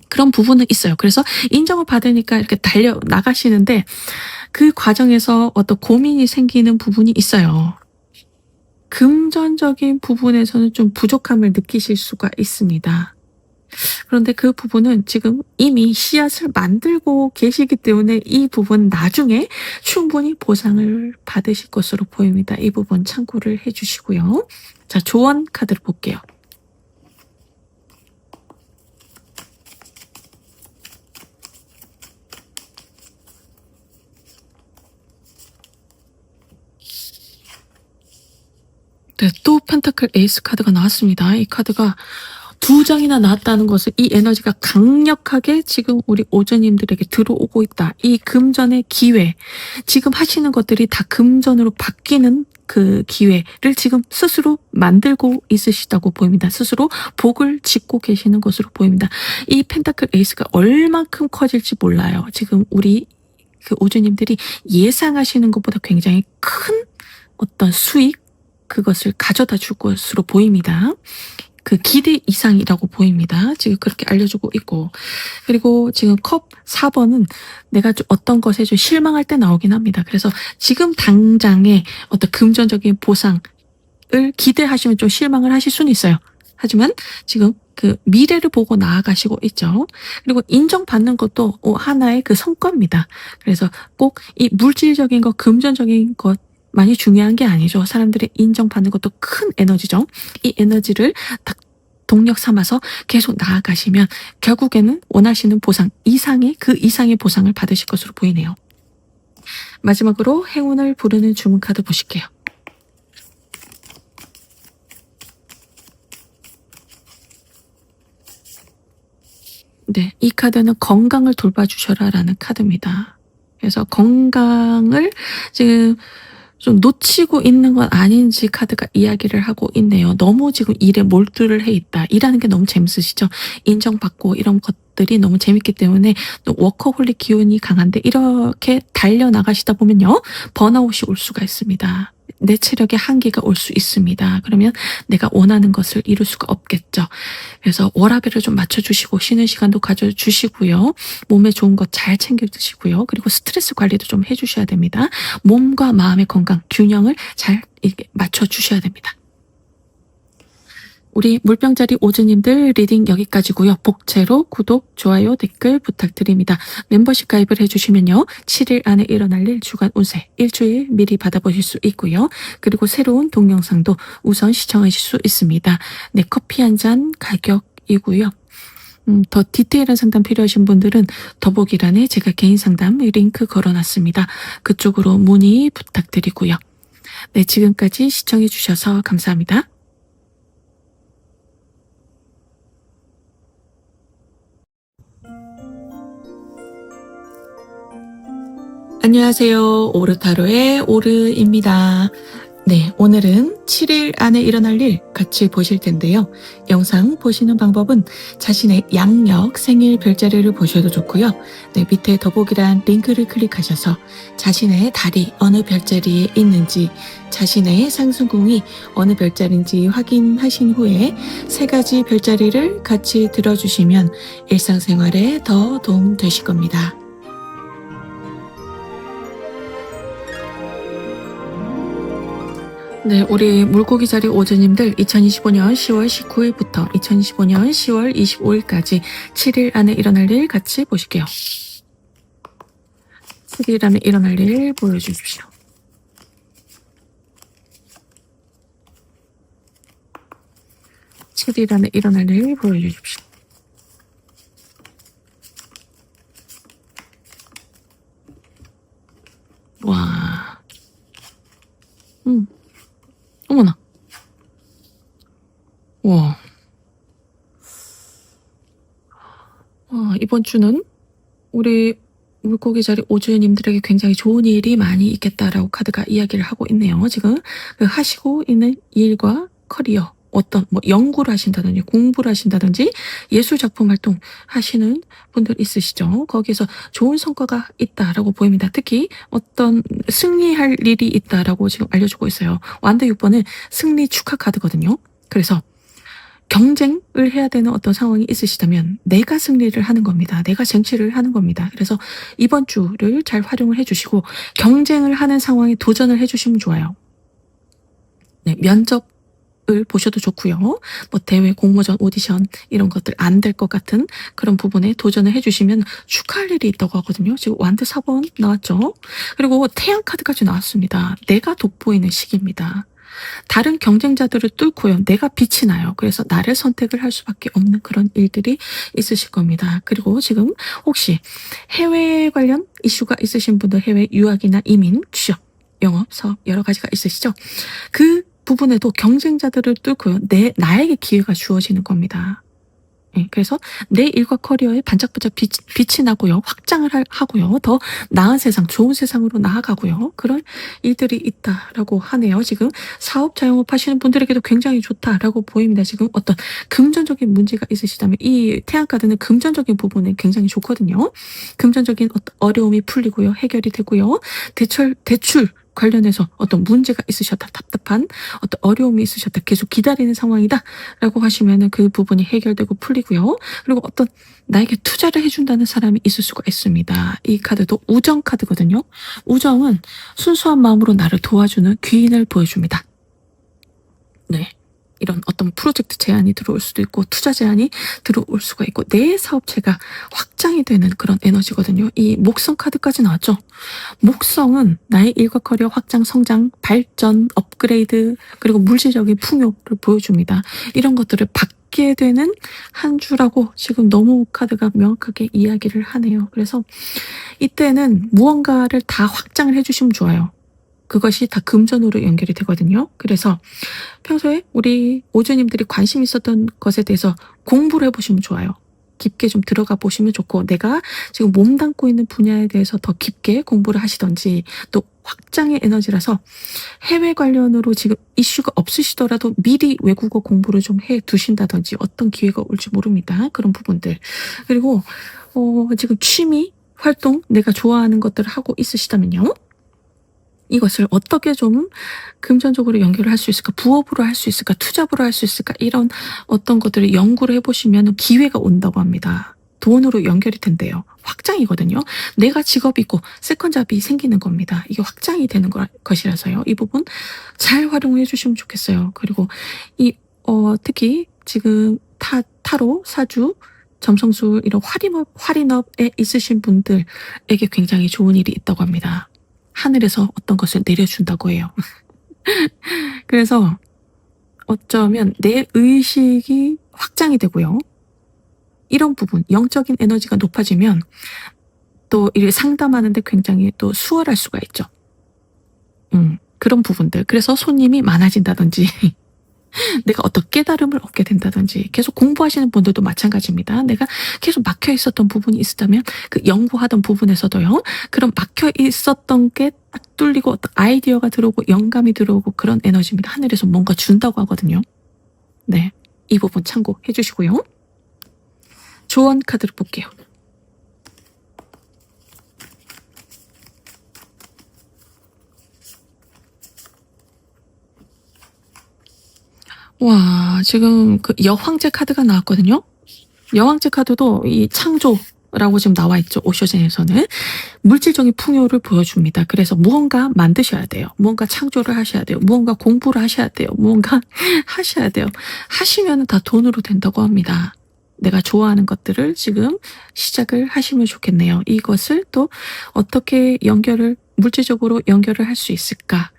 그런 부분은 있어요. 그래서 인정을 받으니까 이렇게 달려 나가시는데, 그 과정에서 어떤 고민이 생기는 부분이 있어요. 금전적인 부분에서는 좀 부족함을 느끼실 수가 있습니다. 그런데 그 부분은 지금 이미 씨앗을 만들고 계시기 때문에 이 부분 나중에 충분히 보상을 받으실 것으로 보입니다. 이 부분 참고를 해주시고요. 자, 조언 카드를 볼게요. 네, 또 펜타클 에이스 카드가 나왔습니다. 이 카드가 2장이나 나왔다는 것은 이 에너지가 강력하게 지금 우리 오저님들에게 들어오고 있다. 이 금전의 기회, 지금 하시는 것들이 다 금전으로 바뀌는 그 기회를 지금 스스로 만들고 있으시다고 보입니다. 스스로 복을 짓고 계시는 것으로 보입니다. 이 펜타클 에이스가 얼만큼 커질지 몰라요. 지금 우리 그 오저님들이 예상하시는 것보다 굉장히 큰 어떤 수익, 그것을 가져다 줄 것으로 보입니다. 그 기대 이상이라고 보입니다. 지금 그렇게 알려주고 있고, 그리고 지금 컵 4번은 내가 좀 어떤 것에 좀 실망할 때 나오긴 합니다. 그래서 지금 당장의 어떤 금전적인 보상을 기대하시면 좀 실망을 하실 수는 있어요. 하지만 지금 그 미래를 보고 나아가시고 있죠. 그리고 인정받는 것도 하나의 그 성과입니다. 그래서 꼭 이 물질적인 것, 금전적인 것 많이 중요한 게 아니죠. 사람들이 인정받는 것도 큰 에너지죠. 이 에너지를 딱 동력 삼아서 계속 나아가시면 결국에는 원하시는 보상 이상의, 그 이상의 보상을 받으실 것으로 보이네요. 마지막으로 행운을 부르는 주문 카드 보실게요. 네, 이 카드는 건강을 돌봐주셔라 라는 카드입니다. 그래서 건강을 지금 좀 놓치고 있는 건 아닌지 카드가 이야기를 하고 있네요. 너무 지금 일에 몰두를 해 있다. 일하는 게 너무 재밌으시죠? 인정받고 이런 것들이 너무 재밌기 때문에 또 워커홀릭 기운이 강한데, 이렇게 달려나가시다 보면요, 번아웃이 올 수가 있습니다. 내 체력의 한계가 올 수 있습니다. 그러면 내가 원하는 것을 이룰 수가 없겠죠. 그래서 워라밸을 좀 맞춰주시고 쉬는 시간도 가져주시고요. 몸에 좋은 것 잘 챙겨 드시고요. 그리고 스트레스 관리도 좀 해주셔야 됩니다. 몸과 마음의 건강, 균형을 잘 맞춰주셔야 됩니다. 우리 물병자리 오즈님들 리딩 여기까지고요. 복채로 구독, 좋아요, 댓글 부탁드립니다. 멤버십 가입을 해주시면요, 7일 안에 일어날 일 주간 운세 일주일 미리 받아보실 수 있고요. 그리고 새로운 동영상도 우선 시청하실 수 있습니다. 네, 커피 한 잔 가격이고요. 더 디테일한 상담 필요하신 분들은 더보기란에 제가 개인 상담 링크 걸어놨습니다. 그쪽으로 문의 부탁드리고요. 네, 지금까지 시청해 주셔서 감사합니다. 안녕하세요. 오르타로의 오르입니다. 네, 오늘은 7일 안에 일어날 일 같이 보실 텐데요. 영상 보시는 방법은 자신의 양력 생일 별자리를 보셔도 좋고요. 네, 밑에 더보기란 링크를 클릭하셔서 자신의 달이 어느 별자리에 있는지, 자신의 상승궁이 어느 별자리인지 확인하신 후에 3가지 별자리를 같이 들어주시면 일상생활에 더 도움 되실 겁니다. 네, 우리 물고기 자리 오즈님들 2025년 10월 19일부터 2025년 10월 25일까지 7일 안에 일어날 일 같이 보실게요. 7일 안에 일어날 일 보여주십시오. 7일 안에 일어날 일 보여주십시오. 와, 어머나, 와, 이번 주는 우리 물고기 자리 오주님들에게 굉장히 좋은 일이 많이 있겠다라고 카드가 이야기를 하고 있네요. 지금 그 하시고 있는 일과 커리어, 어떤 뭐 연구를 하신다든지 공부를 하신다든지 예술 작품 활동 하시는 분들 있으시죠? 거기에서 좋은 성과가 있다라고 보입니다. 특히 어떤 승리할 일이 있다라고 지금 알려주고 있어요. 완드 6번은 승리 축하 카드거든요. 그래서 경쟁을 해야 되는 어떤 상황이 있으시다면 내가 승리를 하는 겁니다. 내가 쟁취를 하는 겁니다. 그래서 이번 주를 잘 활용을 해주시고 경쟁을 하는 상황에 도전을 해주시면 좋아요. 네, 면접을 보셔도 좋고요. 뭐 대회, 공모전, 오디션 이런 것들 안 될 것 같은 그런 부분에 도전을 해주시면 축하할 일이 있다고 하거든요. 지금 완드 4번 나왔죠. 그리고 태양 카드까지 나왔습니다. 내가 돋보이는 시기입니다. 다른 경쟁자들을 뚫고요. 내가 빛이 나요. 그래서 나를 선택을 할 수밖에 없는 그런 일들이 있으실 겁니다. 그리고 지금 혹시 해외 관련 이슈가 있으신 분들 해외 유학이나 이민, 취업, 영업, 사업 여러 가지가 있으시죠? 그 부분에도 경쟁자들을 뚫고요. 나에게 기회가 주어지는 겁니다. 네, 그래서 내 일과 커리어에 반짝반짝 빛이 나고요. 확장을 하고요. 더 나은 세상, 좋은 세상으로 나아가고요. 그런 일들이 있다라고 하네요. 지금 사업, 자영업 하시는 분들에게도 굉장히 좋다라고 보입니다. 지금 어떤 금전적인 문제가 있으시다면 이 태양카드는 금전적인 부분에 굉장히 좋거든요. 금전적인 어떤 어려움이 풀리고요. 해결이 되고요. 대출 관련해서 어떤 문제가 있으셨다, 답답한 어떤 어려움이 있으셨다, 계속 기다리는 상황이다 라고 하시면은 그 부분이 해결되고 풀리고요. 그리고 어떤 나에게 투자를 해준다는 사람이 있을 수가 있습니다. 이 카드도 우정 카드거든요. 우정은 순수한 마음으로 나를 도와주는 귀인을 보여줍니다. 네. 이런 어떤 프로젝트 제안이 들어올 수도 있고 투자 제안이 들어올 수가 있고 내 사업체가 확장이 되는 그런 에너지거든요. 이 목성 카드까지 나왔죠. 목성은 나의 일과 커리어 확장, 성장, 발전, 업그레이드 그리고 물질적인 풍요를 보여줍니다. 이런 것들을 받게 되는 한 주라고 지금 너무 카드가 명확하게 이야기를 하네요. 그래서 이때는 무언가를 다 확장을 해주시면 좋아요. 그것이 다 금전으로 연결이 되거든요. 그래서 평소에 우리 오주님들이 관심 있었던 것에 대해서 공부를 해보시면 좋아요. 깊게 좀 들어가 보시면 좋고 내가 지금 몸담고 있는 분야에 대해서 더 깊게 공부를 하시던지 또 확장의 에너지라서 해외 관련으로 지금 이슈가 없으시더라도 미리 외국어 공부를 좀 해 두신다든지 어떤 기회가 올지 모릅니다. 그런 부분들. 그리고 지금 취미, 활동, 내가 좋아하는 것들을 하고 있으시다면요. 이것을 어떻게 좀 금전적으로 연결을 할 수 있을까? 부업으로 할 수 있을까? 투잡으로 할 수 있을까? 이런 어떤 것들을 연구를 해보시면 기회가 온다고 합니다. 돈으로 연결이 된대요. 확장이거든요. 내가 직업이 있고 세컨잡이 생기는 겁니다. 이게 확장이 되는 것이라서요. 이 부분 잘 활용해 주시면 좋겠어요. 그리고 특히 지금 타로, 사주, 점성술 이런 활인업에 있으신 분들에게 굉장히 좋은 일이 있다고 합니다. 하늘에서 어떤 것을 내려준다고 해요. 그래서 어쩌면 내 의식이 확장이 되고요. 이런 부분, 영적인 에너지가 높아지면 또 이를 상담하는데 굉장히 또 수월할 수가 있죠. 그런 부분들. 그래서 손님이 많아진다든지 내가 어떤 깨달음을 얻게 된다든지 계속 공부하시는 분들도 마찬가지입니다. 내가 계속 막혀 있었던 부분이 있었다면 그 연구하던 부분에서도요. 그런 막혀 있었던 게 딱 뚫리고 어떤 아이디어가 들어오고 영감이 들어오고 그런 에너지입니다. 하늘에서 뭔가 준다고 하거든요. 네, 이 부분 참고해 주시고요. 조언 카드를 볼게요. 와, 지금 그 여황제 카드가 나왔거든요. 여황제 카드도 이 창조라고 지금 나와 있죠. 오쇼젠에서는 물질적인 풍요를 보여줍니다. 그래서 무언가 만드셔야 돼요. 무언가 창조를 하셔야 돼요. 무언가 공부를 하셔야 돼요. 무언가 하셔야 돼요. 하시면 다 돈으로 된다고 합니다. 내가 좋아하는 것들을 지금 시작을 하시면 좋겠네요. 이것을 또 어떻게 물질적으로 연결을 할 수 있을까?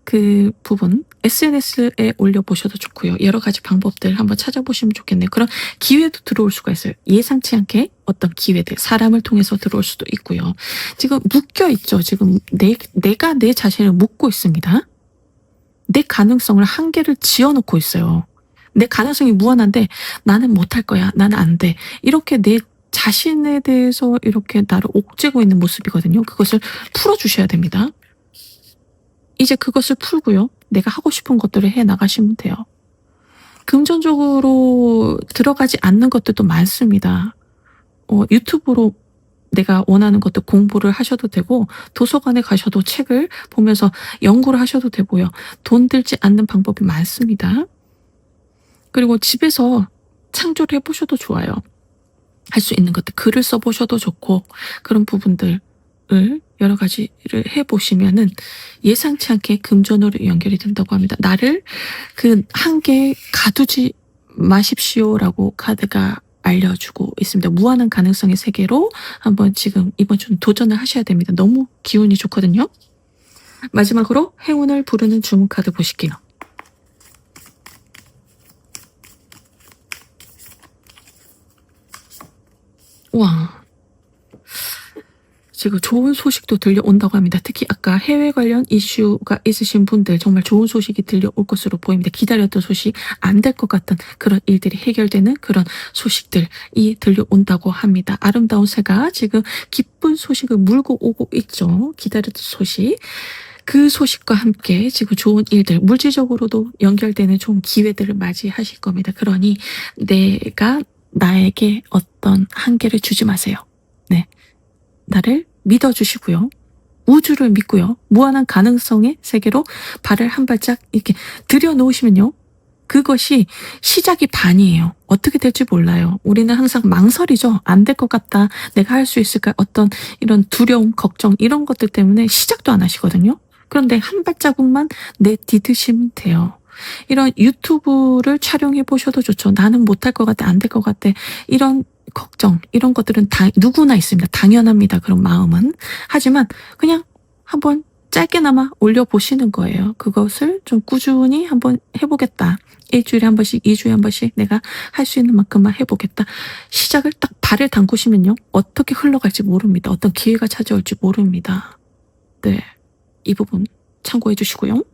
그 부분 SNS에 올려보셔도 좋고요. 여러 가지 방법들 한번 찾아보시면 좋겠네요. 그런 기회도 들어올 수가 있어요. 예상치 않게 어떤 기회들, 사람을 통해서 들어올 수도 있고요. 지금 묶여 있죠. 지금 내가 내 자신을 묶고 있습니다. 내 가능성을 한계를 지어놓고 있어요. 내 가능성이 무한한데 나는 못할 거야. 나는 안 돼. 이렇게 내 자신에 대해서 이렇게 나를 옥죄고 있는 모습이거든요. 그것을 풀어주셔야 됩니다. 이제 그것을 풀고요. 내가 하고 싶은 것들을 해 나가시면 돼요. 금전적으로 들어가지 않는 것들도 많습니다. 유튜브로 내가 원하는 것들 공부를 하셔도 되고 도서관에 가셔도 책을 보면서 연구를 하셔도 되고요. 돈 들지 않는 방법이 많습니다. 그리고 집에서 창조를 해보셔도 좋아요. 할 수 있는 것들 글을 써보셔도 좋고 그런 부분들을 여러 가지를 해보시면은 예상치 않게 금전으로 연결이 된다고 합니다. 나를 그 한계에 가두지 마십시오라고 카드가 알려주고 있습니다. 무한한 가능성의 세계로 한번 지금 이번 주는 도전을 하셔야 됩니다. 너무 기운이 좋거든요. 마지막으로 행운을 부르는 주문 카드 보실게요. 와, 지금 좋은 소식도 들려온다고 합니다. 특히 아까 해외 관련 이슈가 있으신 분들 정말 좋은 소식이 들려올 것으로 보입니다. 기다렸던 소식, 안 될 것 같던 그런 일들이 해결되는 그런 소식들이 들려온다고 합니다. 아름다운 새가 지금 기쁜 소식을 물고 오고 있죠. 기다렸던 소식. 그 소식과 함께 지금 좋은 일들, 물질적으로도 연결되는 좋은 기회들을 맞이하실 겁니다. 그러니 내가 나에게 어떤 한계를 주지 마세요. 네. 나를 믿어주시고요. 우주를 믿고요. 무한한 가능성의 세계로 발을 한 발짝 이렇게 들여놓으시면요. 그것이 시작이 반이에요. 어떻게 될지 몰라요. 우리는 항상 망설이죠. 안 될 것 같다. 내가 할 수 있을까? 어떤 이런 두려움, 걱정 이런 것들 때문에 시작도 안 하시거든요. 그런데 한 발자국만 내디드시면 돼요. 이런 유튜브를 촬영해 보셔도 좋죠. 나는 못할 것 같아. 안 될 것 같아. 이런 걱정 이런 것들은 누구나 있습니다. 당연합니다. 그런 마음은. 하지만 그냥 한번 짧게나마 올려보시는 거예요. 그것을 좀 꾸준히 한번 해보겠다. 일주일에 한 번씩, 2주에 한 번씩 내가 할 수 있는 만큼만 해보겠다. 시작을 딱 발을 담그시면요. 어떻게 흘러갈지 모릅니다. 어떤 기회가 찾아올지 모릅니다. 네, 이 부분 참고해 주시고요.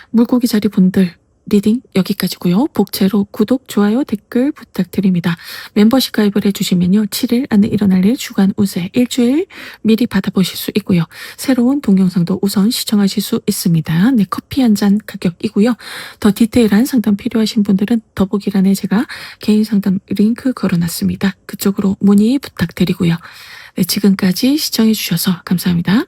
물고기 자리 분들 리딩 여기까지고요. 복채로 구독, 좋아요, 댓글 부탁드립니다. 멤버십 가입을 해주시면요. 7일 안에 일어날 일 주간 운세 일주일 미리 받아보실 수 있고요. 새로운 동영상도 우선 시청하실 수 있습니다. 네, 커피 한 잔 가격이고요. 더 디테일한 상담 필요하신 분들은 더보기란에 제가 개인 상담 링크 걸어놨습니다. 그쪽으로 문의 부탁드리고요. 네, 지금까지 시청해 주셔서 감사합니다.